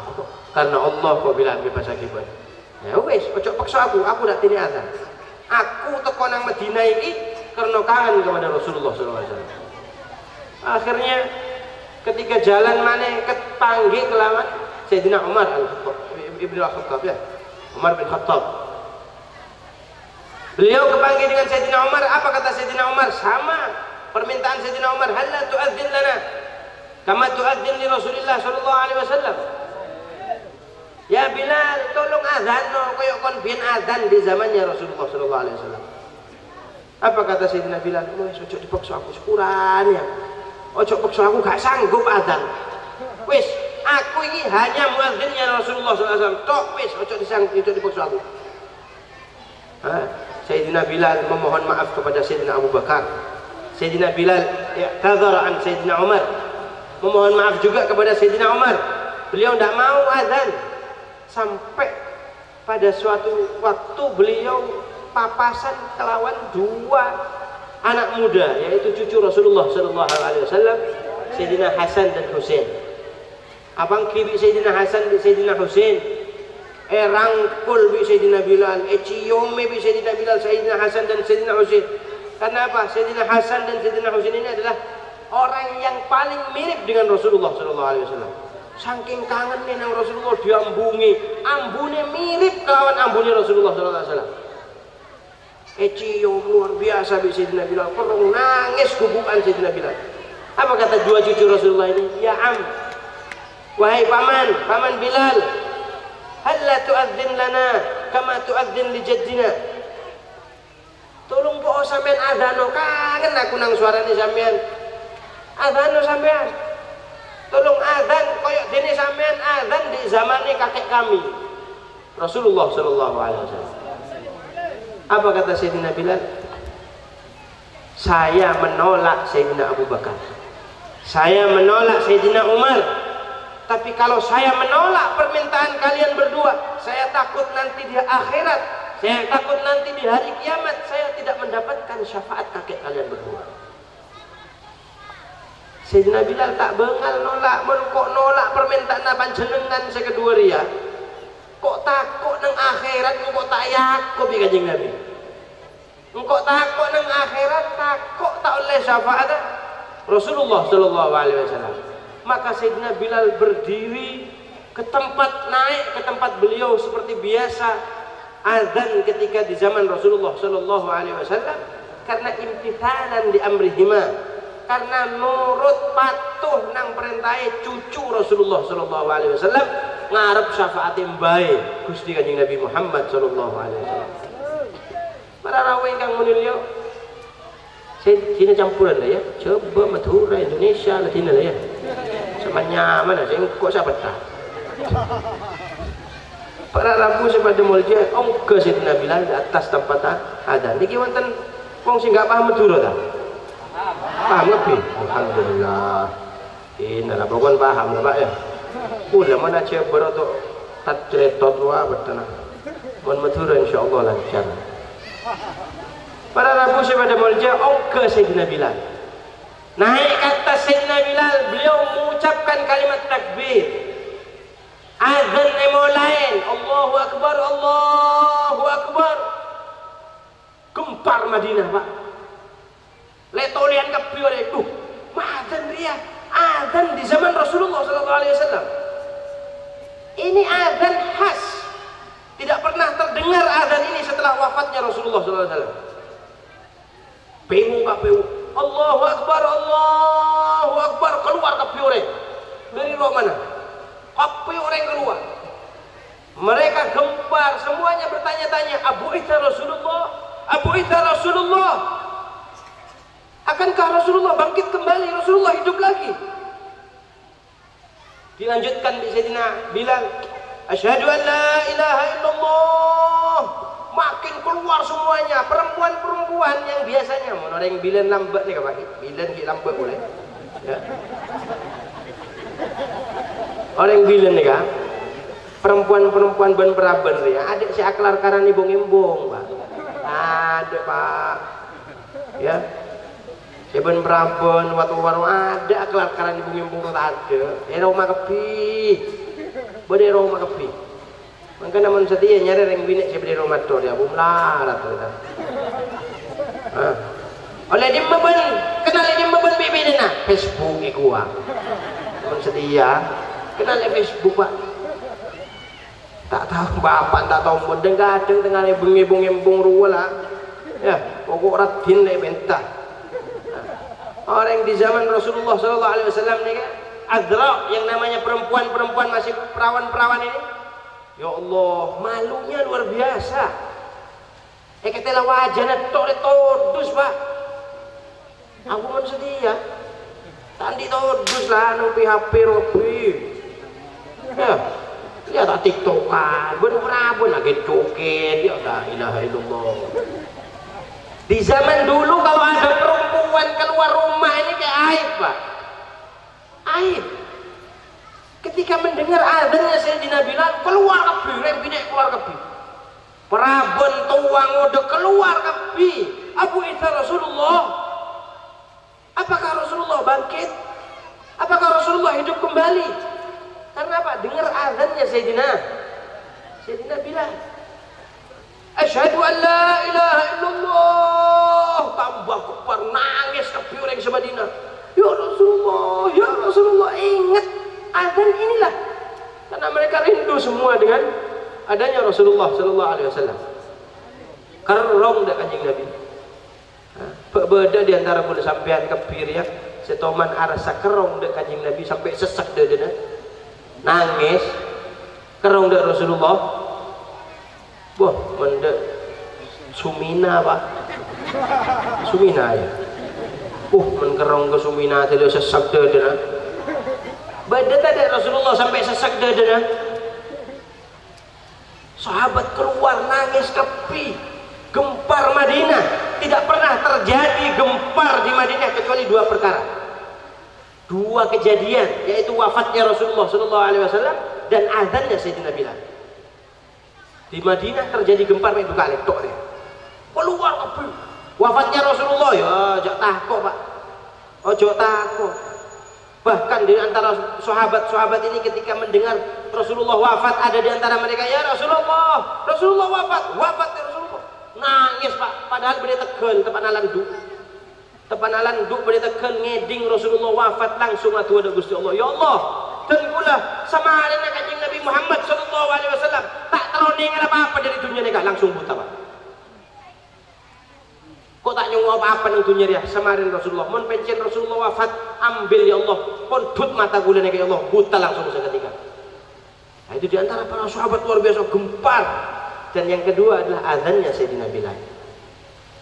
karena Allah kok bilang bebas akibat. Ya wis ojo paksa aku dak tini adzan. Aku teko nang Madinah iki karena kangen kepada Rasulullah SAW. Akhirnya ketika jalan mana kepanggih kelawan Sayyidina Umar Ibnu Al-Khattab ya, Umar bin Khattab. Beliau kepanggil dengan Sayyidina Umar. Apa kata Sayyidina Umar? Sama permintaan Sayyidina Umar. Hal la tu'adzin lana kama tu'adzin li Rasulillah sallallahu alaihi wasallam. Ya Bilal, tolong azan no koyo kon biyen azan di zamannya Rasulullah sallallahu alaihi wasallam. Apa kata Sayyidina Bilal? Wis ojo dipaksa aku sepurane. Ojo paksa aku gak sanggup azan. Wis aku ini hanya muadzinnya Rasulullah SAW. Tok wis ojo dipaksa aku. Sayyidina Bilal memohon maaf kepada Sayyidina Abu Bakar. Sayyidina Bilal i'tadzara an Sayyidina Umar. Memohon maaf juga kepada Sayyidina Umar. Beliau tidak mau azan sampai pada suatu waktu beliau papasan kelawan dua anak muda yaitu cucu Rasulullah SAW, Sayyidina Hasan dan Husain. Abang kibi Sayyidina Hasan bi Sayyidina Husain, rangkul bi Sayyidina Bilal, ciome bi Sayyidina Bilal, Sayyidina Hasan dan Sayyidina Husain. Karena apa? Sayyidina Hasan dan Sayyidina Husain ini adalah orang yang paling mirip dengan Rasulullah SAW. Saking kangennya nang Rasulullah diambungi, ambune mirip kelawan ambune Rasulullah SAW. Cium luar biasa bi Sayyidina Bilal, perung nangis gugukan Sayyidina Bilal. Apa kata dua cucu Rasulullah ini? Ya am, wahai paman Bilal, hal la tu'adzin lana kama tu'adzin li jaddina. Tolong po sampean adzano, kangen aku nang suarane sampean. Adzano sampean. Tolong adzan koyo dene sampean adzan di zamane kakek kami. Rasulullah sallallahu alaihi wasallam. Apa kata Sayyidina Bilal? Saya menolak Sayyidina Abu Bakar. Saya menolak Sayyidina Umar. Tapi kalau saya menolak permintaan kalian berdua, saya takut nanti di akhirat, saya takut nanti di hari kiamat saya tidak mendapatkan syafaat kakek kalian berdua. Sayyidina Bilal tak bengal nolak, kok nolak permintaan panjenengan sekedua ria. Kok takut nang akhirat, kok tak yakub ya Kanjeng Nabi. Kok takut nang akhirat, takut tak oleh syafaat Rasulullah sallallahu alaihi wasallam. Maka Sayyidina Bilal berdiri ke tempat, naik ke tempat beliau seperti biasa azan ketika di zaman Rasulullah sallallahu alaihi wasallam, karena imtithalan di amrihima, karena nurut patuh nang perintahe cucu Rasulullah sallallahu alaihi wasallam ngarep syafaat mbae Gusti Kanjeng Nabi Muhammad sallallahu alaihi wasallam. Para rawuh ingkang mulya, sini campuran lah ya, coba Madura Indonesia Latina lah ya. Sama nyaman aja, kok saya betah. Para Rabu sepada mulja ongke Sayyidina Bilal di atas tempat adzan. Niki wonten wong sing gak paham Madura ta? Paham lebih? Alhamdulillah. Ini lah pokoknya paham ya Pak ya. Udah mana ceber atau tak ceretot wah betul. Mohon Madura insyaallah lancar. Para Rabu sepada mulja ongke Sayyidina Bilal. Naik ke atas Sayyidina Bilal, beliau mengucapkan kalimat takbir. Azan mulai, Allahu Akbar, Allahu Akbar. Gempar Madinah Pak. Letolian kepior itu. Azan dia, azan di zaman Rasulullah SAW. Ini azan khas. Tidak pernah terdengar azan ini setelah wafatnya Rasulullah SAW. Bingung Pak bingung. Allahu Akbar, Allahu Akbar, keluar kepior dari ruang mana? Apa orang keluar? Mereka gempar, semuanya bertanya-tanya, Abu Ita Rasulullah, Abu Ita Rasulullah. Akankah Rasulullah bangkit kembali? Rasulullah hidup lagi? Dilanjutkan di Sayyidina Bilal, Asyhadu an la ilaha illallah. Makin keluar semuanya, perempuan-perempuan yang biasanya orang bilen lambat nih Pak, bilen ki lambat boleh. Ya. Orang bilen nih Kak, perempuan-perempuan ben peraben ya, adik si aklar karan imbung-imbung Pak. Ada Pak. Ya. Si ben peraben warung-warung ada aklar karan imbung-imbung tak ada. Rumah kepi. Bade rumah kepi. Maka namun setia nyari yang binek si bade rumah tu dia bumlarat tu kita. Oleh dia meben, kenal dia meben bibi na Facebook ikua. Namun setia kenal Facebook Pak. Tak tahu bapak tak tahu modeng kadang tengah ibung-ibung ruwa lah. Ya, pokok radin le bentah. Orang di zaman Rasulullah SAW ni kan, Azra yang namanya perempuan-perempuan masih perawan-perawan ini. Ya Allah, malunya luar biasa. Ketela wajahnya tok todus Pak. Aku pun sedia. Tadi todus lah nupi HP robi. Ya. Ya tak tiktokan, bener-bener lagi joget, ya la ilaha illallah. Di zaman dulu kalau ada perempuan keluar rumah ini kayak aib Pak. Aib. Ketika mendengar azannya Sayyidina Bilal, keluar kepi, rembinek keluar kepi. Perabon tuang udah keluar kepi. Abu Ita Rasulullah. Apakah Rasulullah bangkit? Apakah Rasulullah hidup kembali? Karena apa? Dengar azannya Sayyidina Bilal. Asyhadu an la ilaha illallah. Tambah kepar nangis kepi orang semadinah. Ya Rasulullah, ya Rasulullah, ingat azan inilah. Karena mereka rindu semua dengan adanya Rasulullah sallallahu alaihi wasallam. Kerong dak kanjeng Nabi. Beda di antara pun sampean kepir ya, setoman arasa kerong dak kanjeng Nabi sampai sesek dedena. Nangis kerong dak Rasulullah. Wah, mendek Sumina Pak. Sumina ya. Menkerong ke Sumina tadi sesek dedena. Beda tadi Rasulullah sampai sesek dedena. Sahabat keluar nangis kepi. Gempar Madinah. Tidak pernah terjadi gempar di Madinah kecuali dua perkara. Dua kejadian, yaitu wafatnya Rasulullah SAW dan azannya Sayyidina Bilal. Di Madinah terjadi gempar itu kali tok deh. Keluar kepi. Wafatnya Rasulullah ya, jak takut Pak. Ojo takut. Bahkan di antara sahabat-sahabat ini ketika mendengar Rasulullah wafat, ada di antara mereka, ya Rasulullah, Rasulullah wafat ya Rasulullah. Nangis Pak, padahal beri tegal tepan alan duk beri tegal ngeding Rasulullah wafat langsung atuh ada Gusti Allah. Ya Allah, dan pula sama dengan kanjeng Nabi Muhammad sallallahu alaihi wasallam tak teroning apa-apa dari dunia nikah, langsung buta Pak. Kok tak nyunggu apa-apa nang dunia dia samarin Rasulullah. Mun pencen Rasulullah wafat, ambil ya Allah, pondut mata kula nek ya Allah, buta langsung seketika. Nah, itu di antara para sahabat luar biasa gempar. Dan yang kedua adalah azannya Sayyidina Bilal.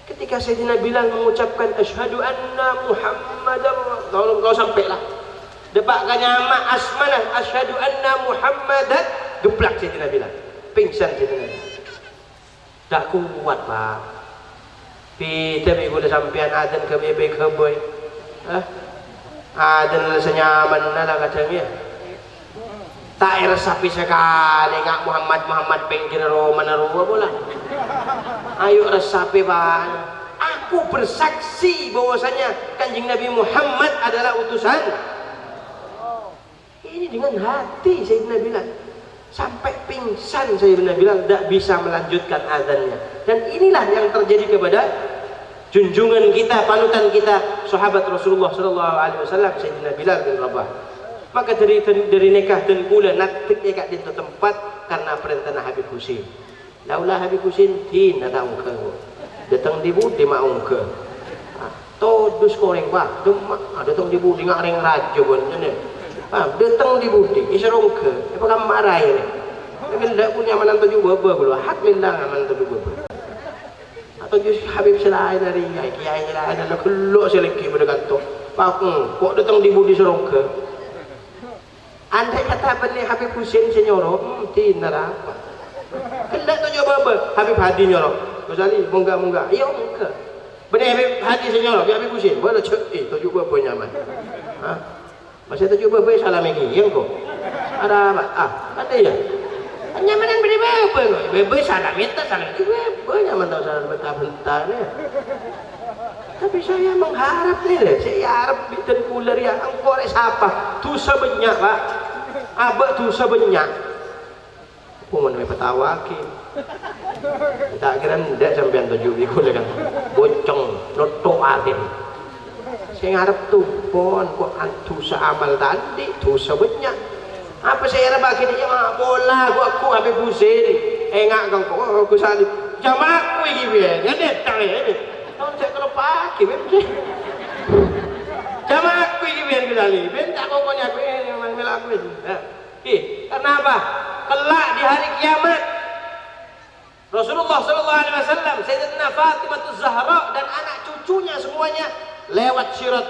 Ketika Sayyidina Bilal mengucapkan asyhadu anna Muhammadar, kalau sampailah depak kanyama asmanah asyhadu anna Muhammadan, geblak Sayyidina Bilal. pingsan jenengan. Tak kuat Pak. Tapi boleh sampean adzan ke bebe ke boy. Adzan senyaman lah katanya. Tak resapi sekali ngak Muhammad pinggir Roma narua bola. Ayo resapi Pak. Aku bersaksi bahwasanya Kanjeng Nabi Muhammad adalah utusan. Ini dengan hati Sayyidina Bilal. Sampai pingsan Sayyidina Bilal tidak bisa melanjutkan azannya. Dan inilah yang terjadi kepada junjungan kita, panutan kita, sahabat Rasulullah SAW, Sayyidina Bilal bin Rabah. Maka dari nikah dan kula natik ikat di tempat karena perintah Habib Husin. Laulah Habib Husin tidak tahu ke. Datang di budi mau ke. Todus koreng Pak, datang di budi ngareng raja bener. Datang di budi, isarong ke, apa kamu marah ini? Tapi tidak punya menantu juga belum, hak lindang menantu juga. Atau justru Habib selain dari kiai selain ada keluk seleki berdekat tu. Pak, kok datang di budi isarong ke? Andai kata benih Habib Husin senyoro, tidak apa. Kendak tu coba apa? Habib Hadi nyorok, Ghazali, munggah, iya munggah. Benih Habib Hadi senyoro, Habib Husin, boleh cek, tujuh apa nyaman? Masih tujuh apa salah lagi, yang kok? Ada apa? Ada ya? Nyamanan beri apa? Bebe salah minta salah lagi, bebe nyaman tahu salah bentar ni. Tapi saya mengharap ni, saya harap bitan kuler ya, angkor siapa? Dosa banyak Pak, abah dosa banyak. Aku mau petawaki. Tak kira tidak sampai tujuh ikut kan, bocong, noto atin. Saya ngarep tuh pon kok dosa amal tadi, dosa banyak. Apa saya bagi dia bola aku Habib Husin. Engak kau kok aku salib. Jamaah aku ini biar, jadi tak ini. Tahun saya kalau pagi, jamaah aku ini biar kali. Bentak pokoknya aku ini yang melaku itu. Karena apa? Kelak di hari kiamat Rasulullah SAW, Sayyidatina Fatimah Zahra dan anak cucunya semuanya lewat sirat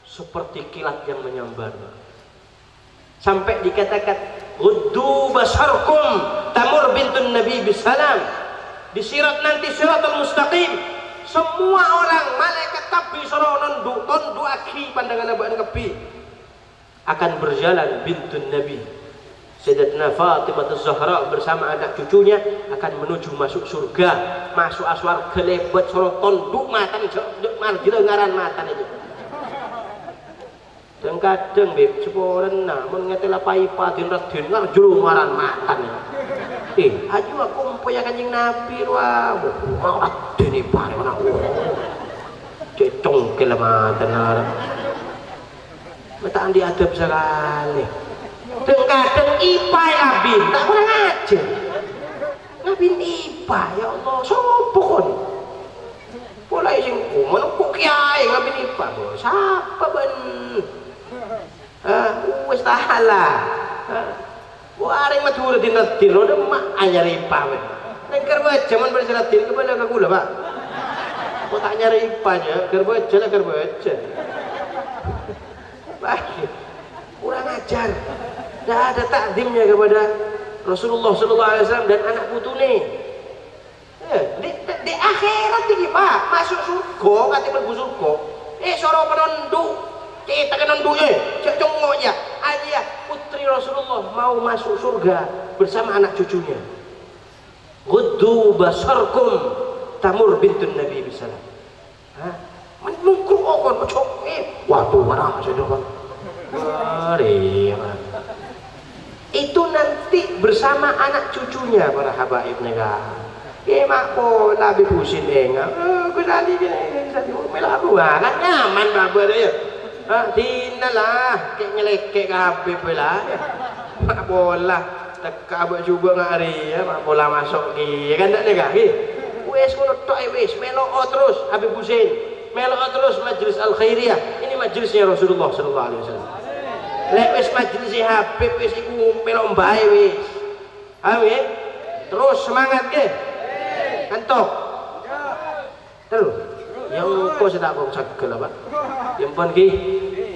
seperti kilat yang menyambar. Sampai dikatakan Ghuddu basharkum Tamur bintun Nabi bisalam. Di sirat nanti siratul mustaqim, semua orang malaikat kapi soro tondu akhi pandangan abang kapi akan berjalan bintun Nabi Sayyidatina Fatimah Zahra bersama anak cucunya akan menuju masuk surga, masuk aswar kelebet soro tonduk matan marjil ngaran matan itu. Dan kadang beb ceporen namun ngetela paipa din radin ngarjul ngaran matan. Aju aku mempunyai Kanjeng Nabi wah, mau radin ipare mana cecong kelematan arep. Metaan diadab sekali. Dan kadang ipai abin tak kurang aja. Ngabin ipai ya Allah sopon. Mulai sing menepuk kiai ngabin ipai. Siapa ben? Wis tahala. Wareng madura dinadin roda mak anyar ipai. Nek kerba jaman berselatin kepada aku lah Pak. Kok tak nyari ipanya, kerba lah kerba aja. Kurang ajar. Tidak ada takzimnya kepada Rasulullah SAW dan anak putune. Di akhirat ini Pak, masuk surga, kata ibu surga. Soro penondu, kita penondunya, cek congoknya. Aja putri Rasulullah mau masuk surga bersama anak cucunya. Ghuddu basharkum Tamur bintun Nabi bisalam. Mengkru okon pecok. Waduh, marah saya doang. Itu nanti bersama anak cucunya para habaib negara. Mak pola Habib Husin enggak. Ghazali gini saya melaku kan nyaman babar ya. Dinalah kayak nyelekek Habib lah. Mak pola teka abak juga ngari ya, mak pola masuk ki kan ndak nega ki. Wes ngono tok wes melok terus Habib Husin. Melok terus Majelis Al Khairiyah. Ini majelisnya Rasulullah sallallahu alaihi wasallam. Lek wis majelis Habib wis iku melok mbae wis. Amin. Terus semangat ke? Kantok. Terus. Yang kau sedak kau sagel apa? Yang pun ki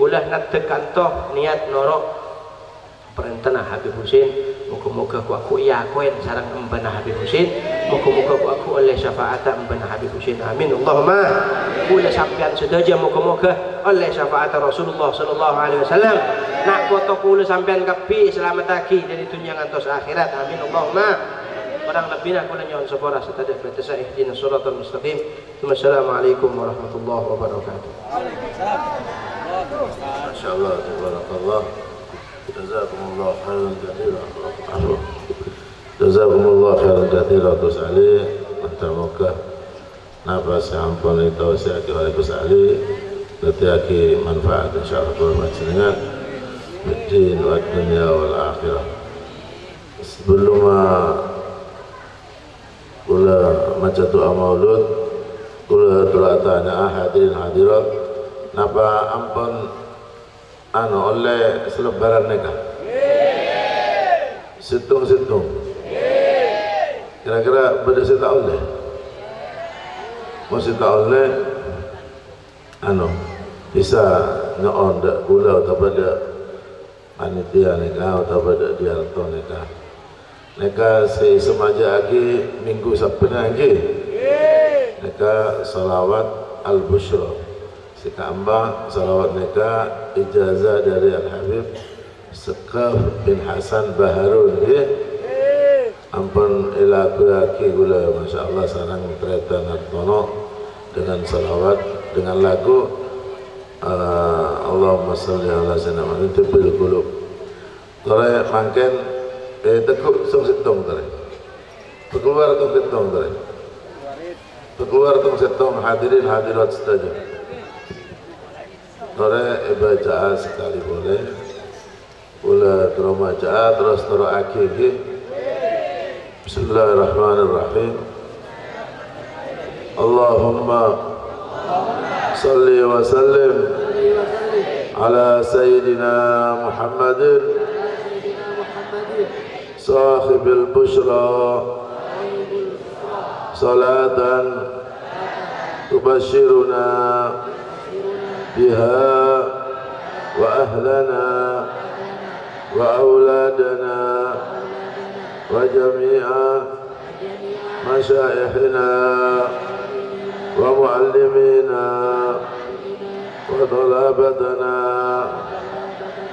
ulah nak kantok niat norok perintah Habib Husin, muka-muka aku yakin sarang embana Habib Husin, muka-muka aku oleh syafaat embana Habib Husin. Amin. Allahumma kula sampean sedaja muka-muka oleh syafaat Rasulullah sallallahu alaihi wasallam. Nak foto kula sampean kapi selamat lagi dari dunia ngantos akhirat. Amin. Allahumma. Kurang lebihnya kula nyon sepora setadak batas ihdinas shiratal mustaqim. Wassalamualaikum warahmatullahi wabarakatuh. Masyaallah, tabarakallah. Jazakumullah khairan katsiran. Jazakumullah khairan katsiran Gus Ali. Moga nafas ampun itu siaki oleh Gus Ali. Dadi manfaat insyaallah kula panjenengan di dunia wal akhirah. Sebelum kula maca doa maulud, kula tanya hadirin hadirat, napa ampun oleh selebaran nikah? Situng-situng. Kira-kira beda sita oleh? Mau sita oleh bisa ngeon dak kula atau pada panitia nikah atau pada diarto nikah. Neka si semaja lagi minggu sabena lagi. Neka salawat al-busyra. Si kamba salawat neka ijazah dari Al-Habib Sekaf bin Hasan Baharun. Ampun ilaku lagi gula, masya Allah sarang kereta Nartono dengan salawat dengan lagu Allahumma salli ala sayyidina Muhammad bil qulub. Tore mangken tekuk sung setong tare. Keluar tong setong tare. Keluar tong setong hadirin hadirat sedaya. Tore baca sekali boleh. Ula termaca terus teraki nggih. Bismillahirrahmanirrahim. Allahumma salli wa sallim ala sayyidina Muhammadin صاحب البشرى صلاة تبشرنا بها وأهلنا وأولادنا وجميع مشايخنا ومعلمينا وطلبتنا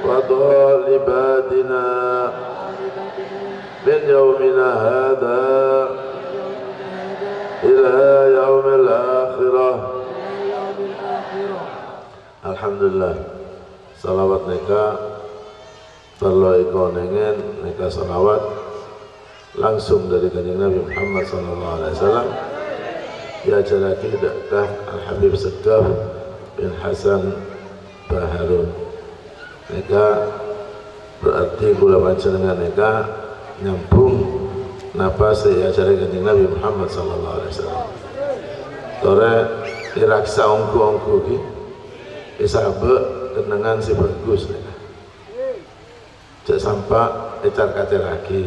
وطالباتنا من يومنا هذا إلى يوم الآخرة. Alhamdulillah. Salawat nikah perlu ikonengen nikah salawat langsung dari kanjeng Nabi Muhammad SAW. Diacara kidakkah Al-Habib Sekaf bin Hasan Baharun. Nikah berarti kula panjenengan nikah nyambung napa saya acara kanjeng Nabi Muhammad SAW. Tore diraksa ongku-ongku ki isabe kenangan si bagus nikah. Cek sampak ecar kacer lagi.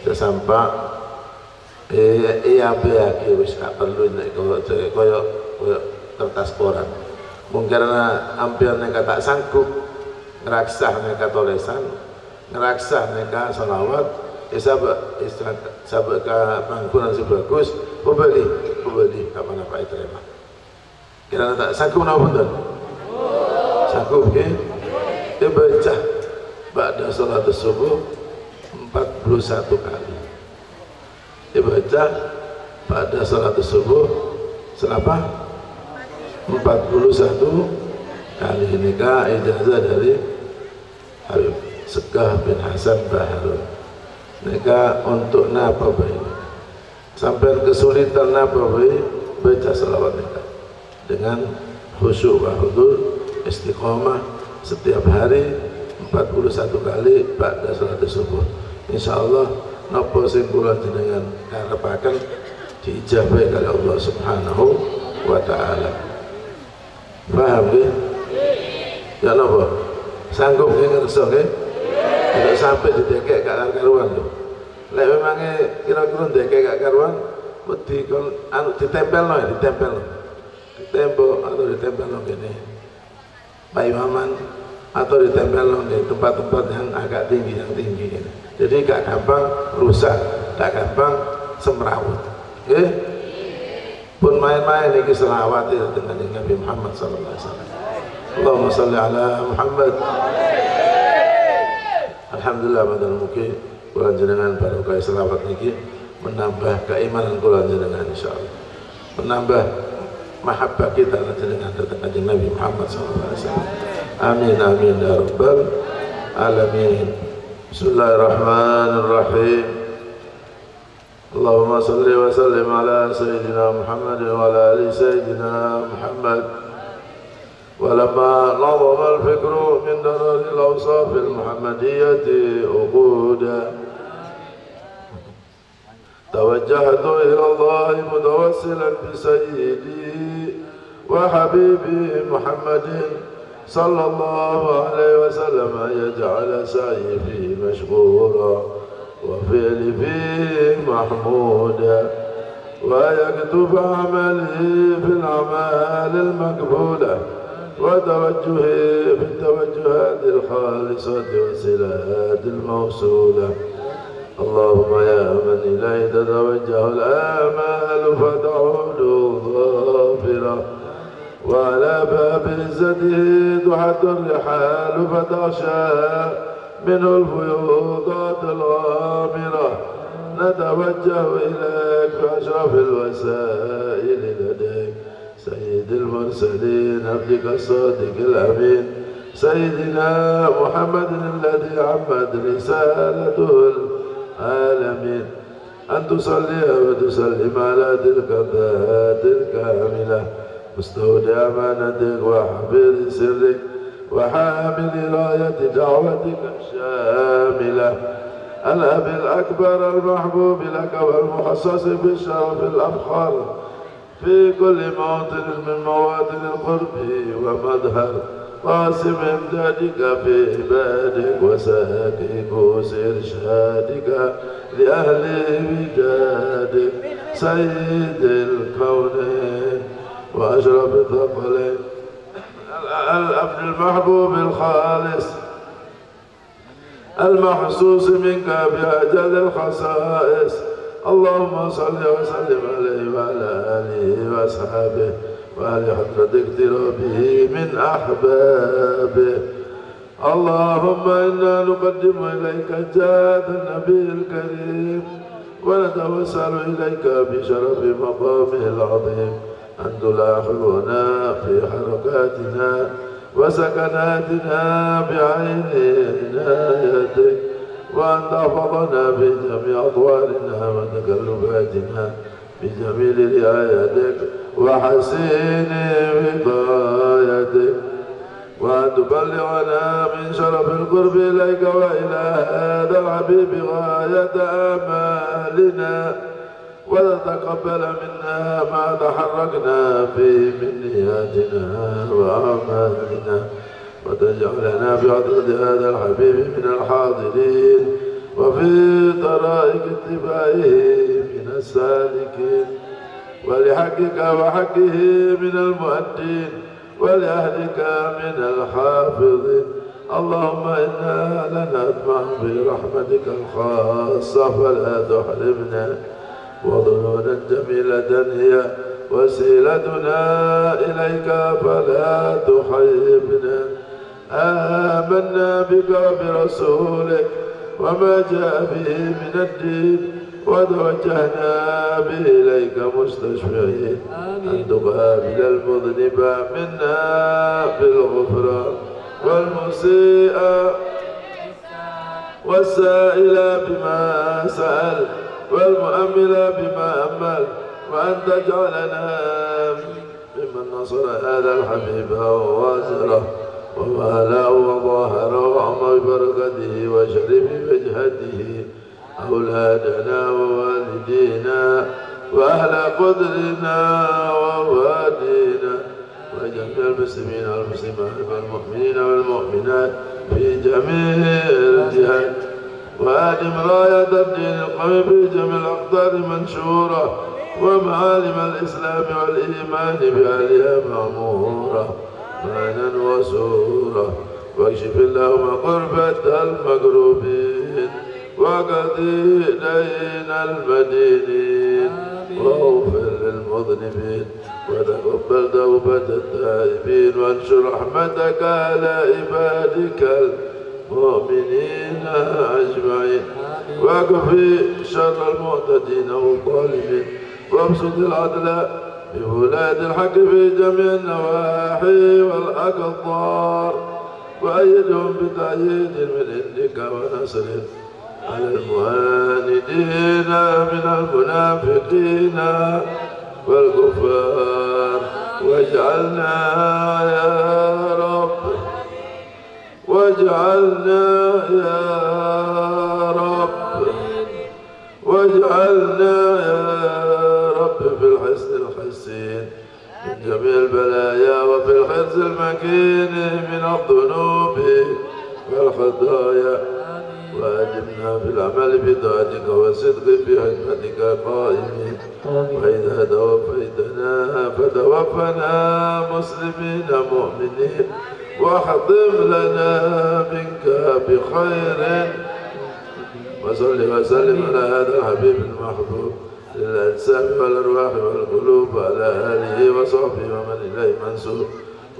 Cek sampak iya be lagi wis gak perlu nek koyo kertas koran. Mung karena hampir nek tak sanggup ngeraksah nek tolesan, ngeraksah nek salawat sabak ke pangkunan si bagus, beli kapan apa itu terima. Kira tak sanggup nama pun sanggup ke? Dia baca pada salat subuh 41 kali. Dia baca pada salat subuh selapa 41 kali. Nikah ijazah dari Habib Sekaf bin Hasan Baharun. Mereka untuk napa baik sampai kesulitan napa baik baca salawat mereka dengan khusyuk wa hudur istiqomah setiap hari 41 kali pada salat subuh. Insyaallah napa sing kula jenengan karepaken diijabahi kali Allah Subhanahu wa taala. Paham nggih? Ya napa? Sanggup nggih ngerso nggih? Tidak sampai didekek gak karuan lho. Lek memangnya kira-kira didekek gak karuan, wedi kon ditempel no, ditempel. Ditempel atau ditempel no gini. Pak Imaman atau ditempel di tempat-tempat yang agak tinggi, jadi gak gampang rusak, gak gampang semrawut. Oke? Pun main-main ini selawat dengan Nabi Muhammad SAW. Allahumma salli ala Muhammad. Alhamdulillah badal muki kula jenengan barokah selawat niki menambah keimanan kula jenengan insyaallah. Menambah mahabbah kita jenengan datang kanjeng Nabi Muhammad SAW. Amin amin ya rabbal alamin. Bismillahirrahmanirrahim. Allahumma salli wa sallim ala sayyidina Muhammad wa ala ali sayyidina Muhammad. ولما نظم الفكر من درر الأوصاف المحمدية عقودا توجهت إلى الله متوسلا بسيدي وحبيبي محمد صلى الله عليه وسلم يجعل سعي فيه مشكورا وفعلي فيه محمودا ويكتب عملي في الأعمال المقبولة وتوجهي في التوجهات الخالصة والصلات الموصولة. اللهم يا من إليه تتوجه الآمال فتعود ظافرة وعلى باب عزته تحد الرحال فتغشى منه الفيوضات الغامرة. نتوجه إليك بأشرف الوسائل لديك سيد المرسلين عبدك الصادق الأمين سيدنا محمد الذي عمت رسالته العالمين أن تصلي وتسلم على تلك الذات الكاملة مستودع أمانتك وحفيظ سرك وحامل راية دعوتك الشاملة الأب الأكبر المحبوب لك والمخصص بالشرف الأفخر في كل موطن من مواطن القرب ومظهر قاسم امدادك في عبادك وساكي كوس إرشادك لأهل ودادك سيد الكونين وأشرف الثقلين الأب المحبوب الخالص المحسوس منك بأجل الخصائص. اللهم صل وسلم عليه وعلى آله وأصحابه وأهل حضرة اقترابه من أحبابه. اللهم إنا نقدم إليك جاد النبي الكريم ونتوسل إليك بشرف مقامه العظيم أن تلاحظنا في حركاتنا وسكناتنا بعين عنايتك وأن تحفظنا في جميع أطوارنا وتكلفاتنا بجميل رعايتك وحسين وقايتك وأن تبلغنا من شرف القرب إليك وإلى هذا الحبيب غاية آمالنا وتتقبل منا ما تحركنا فيه من نياتنا وأعمالنا وتجعلنا بحضرة هذا الحبيب من الحاضرين وفي طرائق اتباعه من السالكين ولحقك وحقه من المؤدين ولأهلك من الحافظين. اللهم إنا لنطمع برحمتك الخاصة فلا تحرمنا وظنونا جميلة هي وسيلتنا إليك فلا تخيبنا. آمنا بك وبرسولك وما جاء به من الدين وتوجهنا به إليك مستشفعين أن تقابل المذنب منا بالغفران والمسيء والسائل بما سأل والمؤمل بما أمل وأن تجعلنا ممن نصر هذا الحبيب ووازره وماله وظاهره وعم ببركته وشرف وجهته أولادنا ووالدينا وأهل قدرنا ووادينا وجميع المسلمين والمسلمات والمؤمنين والمؤمنات في جميع الجهات وأدم راية الدين القوي في جميع الأقطار منشورة ومعالم الإسلام والإيمان بأهلها مأمورة مانا وسورة واكشف اللهم غربة المكروبين وقضي دين المدينين واغفر للمذنبين وتقبل توبة التائبين وانشر رحمتك على عبادك المؤمنين أجمعين واكفي شر المعتدين والظالمين وابسط العدل بولاة الحق في جميع النواحي والأقطار وأيدهم بتأييد من عندك ونصر على المهاندين من المنافقين والكفار واجعلنا يا رب واجعلنا يا رب واجعلنا يا رب في الحسن الحسين من جميع البلايا وفي الحرز المكين من الذنوب والخطايا وأدمنا في العمل بطاعتك والصدق في خدمتك قائمين وإذا توفيتنا فتوفنا مسلمين مؤمنين واختم لنا منك بخير وصل وسلم على هذا الحبيب المحبوب للأجسام والأرواح والقلوب وعلى آله وصحبه ومن إليه منسوب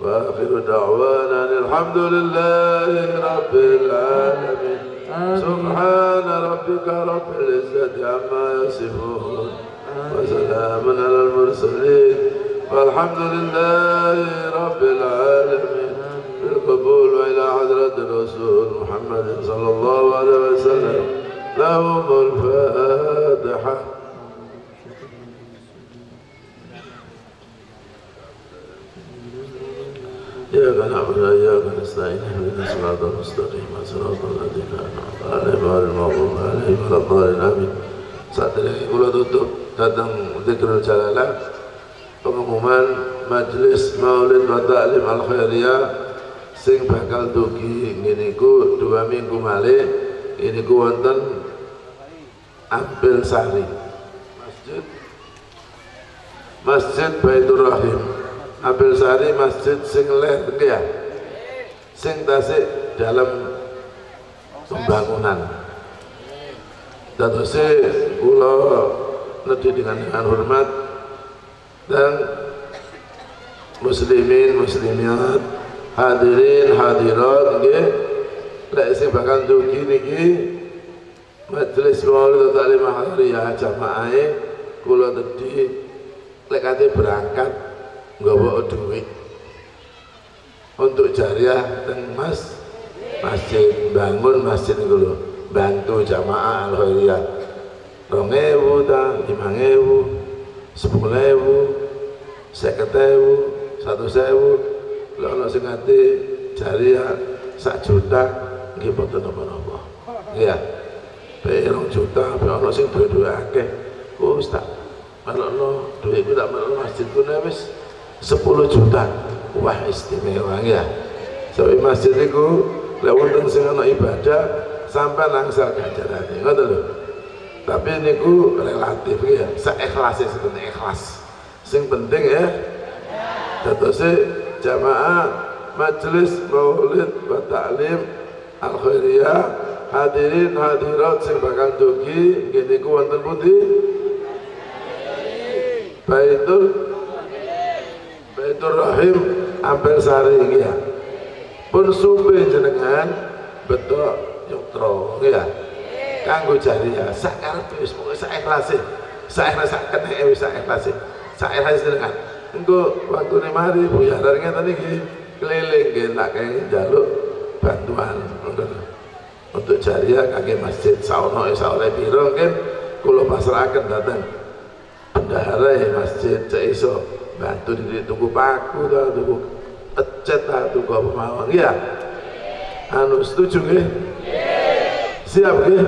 وآخر دعوانا الحمد لله رب العالمين سبحان ربك رب العزة عما يصفون وسلام على المرسلين والحمد لله رب العالمين بالقبول وإلى حضرة الرسول محمد صلى الله عليه وسلم لهم الفاتحة. إياك نعبد وإياك نستعين اهدنا الصراط المستقيم صراط الذين أنعمت عليهم غير المغضوب عليهم ولا الضالين آمين. Saat ini kula tutup datang Dzikrul Jalalah pengumuman Majelis Maulid wa Ta'lim Al Khairiyah sing bakal dugi ngene iku 2 minggu malih ini ku wonten Ampel Sari Masjid Baitur Rahim Ampel Sari masjid sing leh ya sing tasik dalam pembangunan. Dadose kula nedhi dengan hormat dan muslimin muslimat hadirin hadirat nggih lek sing bakal dugi niki Majelis Maulid Ta'lim Khairiyah jamaahe kula nedhi lek kate berangkat nggawa duit untuk jariah teng masjid bangun masjid niku lho bantu jamaah Al Khairiyah 2.000 ta 5.000 10.000 50.000 100.000 lha ana sing ate jariah 1 juta nggih boten napa-napa nggih ya 2 juta ana sing duwe akeh wis tak melokno duit ku tak melokno masjid ku wis 10 juta wah istimewa ya sampai masjid itu lek wonten sing ana ibadah sampai langsung ganjarane ngoten lho tapi niku relatif ya saikhlas sing ikhlas sing penting ya dadose jamaah Majelis Maulid wa Ta'lim Al Khairiyah hadirin hadirat sing bakal dugi ngene niku wonten pundi Baitur Rahim Ampel Sari iki ya. Pun supe jenengan betok nyutro ya. Kanggo jariah sak karepe wis pokoke sak ikhlase. Sak ikhlas sak keneke wis sak ikhlase. Sak ikhlas jenengan. Engko waktune mari buyaran ngeten iki keliling nggih tak kene njaluk bantuan untuk jariah kangge masjid saono saore pira nggih kula pasrahaken dateng bendahara masjid cek iso bantu di tuku paku ta tuku ecet ta tuku apa mawon ya anu setuju nggih siap nggih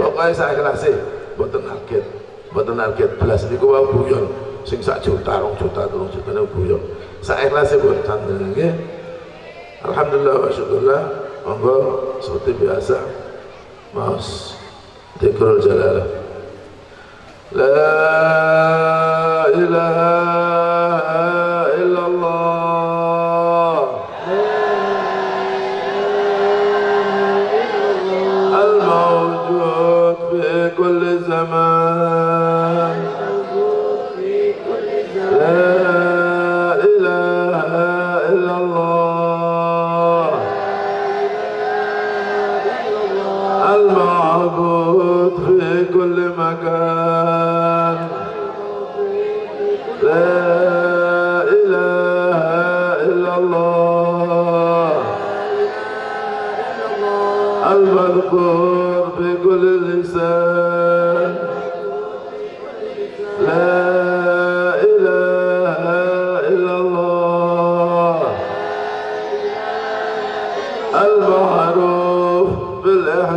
pokoke sak ikhlase mboten target belas niku wae guyon sing 1 juta 2 juta 3 juta niku guyon sak ikhlase mboten santen nggih alhamdulillah wa syukurlah monggo seperti biasa Mas Dzikrul Jalalah La ilaha illallah La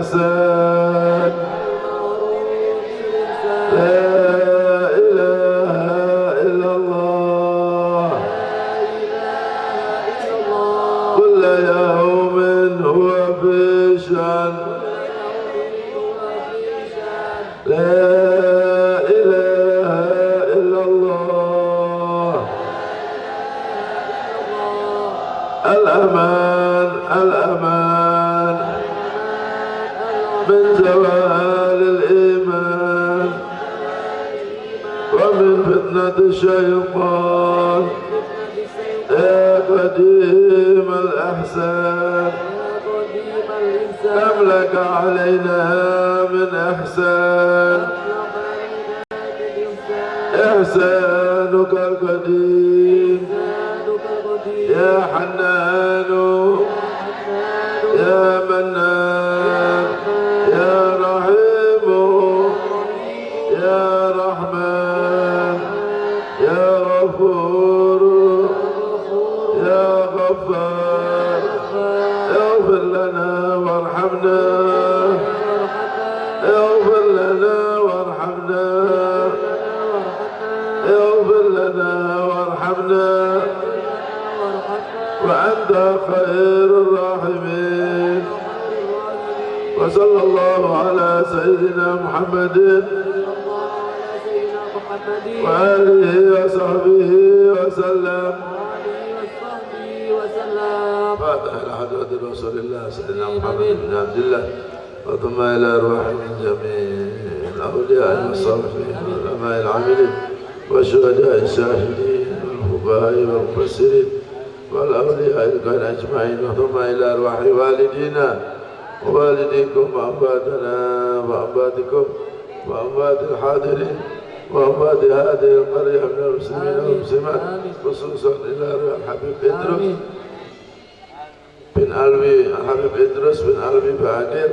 بالإحسان لا إله إلا الله كل يوم هو في شأن لا إله إلا الله الأمان الأمان من زوال الإيمان ومن فتنة الشيطان يا قديم الإحسان كم لك علينا من إحسان إحسانك القديم يا حنان يا منان يا رحيم يا رحمن يا غفور يا غفار اغفر لنا وارحمنا اغفر لنا وارحمنا اغفر لنا وارحمنا وأنت خير الراحمين وصلى الله على سيدنا محمد وآله وصحبه وسلم فاتح لحضرة رسول الله سيدنا محمد بن عبد الله وثم إلى أرواح من جميع الأولياء والصالحين والعلماء العاملين والشهداء الشاهدين والفقهاء والمفسرين والأولياء الكرام أجمعين وثم إلى أرواح والدينا ووالديكم وأمواتنا وأمواتكم وأموات الحاضرين وأموات هذه القرية من المسلمين والمسلمات خصوصا إلى أرواح الحبيب إدريس بن ألبي الحبيب إدريس بن ألبي باكر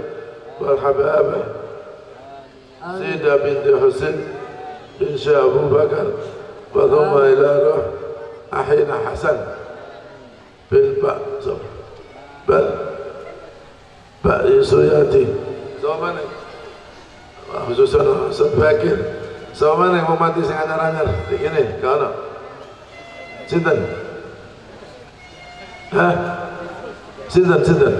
والحبابة سيدة بنت حسين بن شاه أبو بكر وثم إلى أرواح أحينا حسن Pak Yusuyati sama mana khususnya Ustaz Bakir sama mana yang mau mati sing anyar-anyar begini kalau sinten hah sinten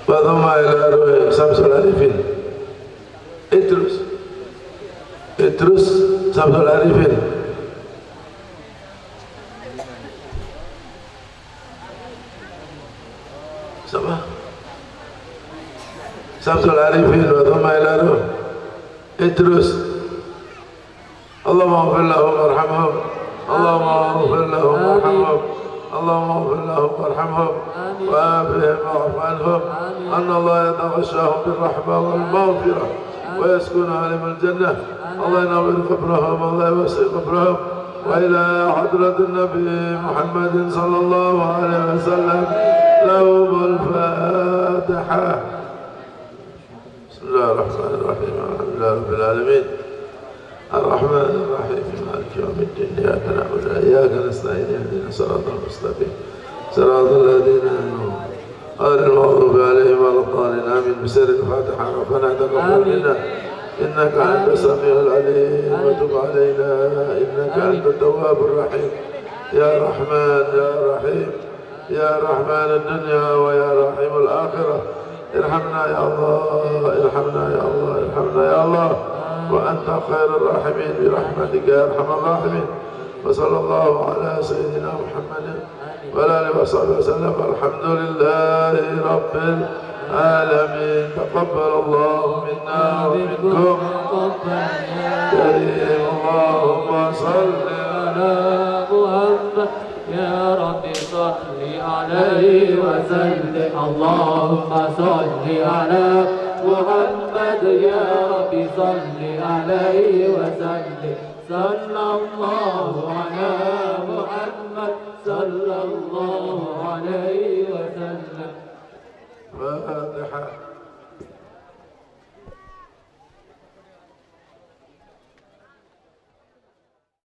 Wadhamma ila arwah Samsul Arifin Idrus Samsul Arifin sama Samsul Arifin wa thumma ila ruh Idrus Allahumma ighfir lahum warhamhum Allahumma ighfir lahum warhamhum Allahumma ighfir lahum warhamhum wa afihim wa'fu anhum anna Allah yataghashahum birrahmah wal maghfirah wa yaskunu alim al-jannah Allah yanawwir qabrahum Allah yuwassi qabrahum wa ila hadratin Nabi Muhammadin sallallahu alaihi wasallam لهم الفاتحة بسم الله الرحمن الرحيم الحمد لله رب العالمين الرحمن الرحيم مالك يوم الدين إياك نعبد وإياك نستعين اهدنا الصراط المستقيم صراط الذين أنعمت غير المغضوب عليهم ولا الضالين آمين بسر الفاتحة ربنا تقبل منا إنك أنت السميع العليم وتب علينا إنك أنت التواب الرحيم يا رحمن يا رحيم يا رحمن الدنيا ويا رحيم الآخرة ارحمنا يا الله ارحمنا يا الله ارحمنا يا الله وأنت خير الراحمين برحمتك يا أرحم الراحمين وصلى الله على سيدنا محمد وعلى آله وصحبه وسلم الحمد لله رب العالمين تقبل الله منا ومنكم كريم اللهم صل على محمد يا رب صل عليه وسلم اللهم صل على محمد يا رب صل عليه وسلم صلى الله على محمد صلى الله عليه وسلم فاتحة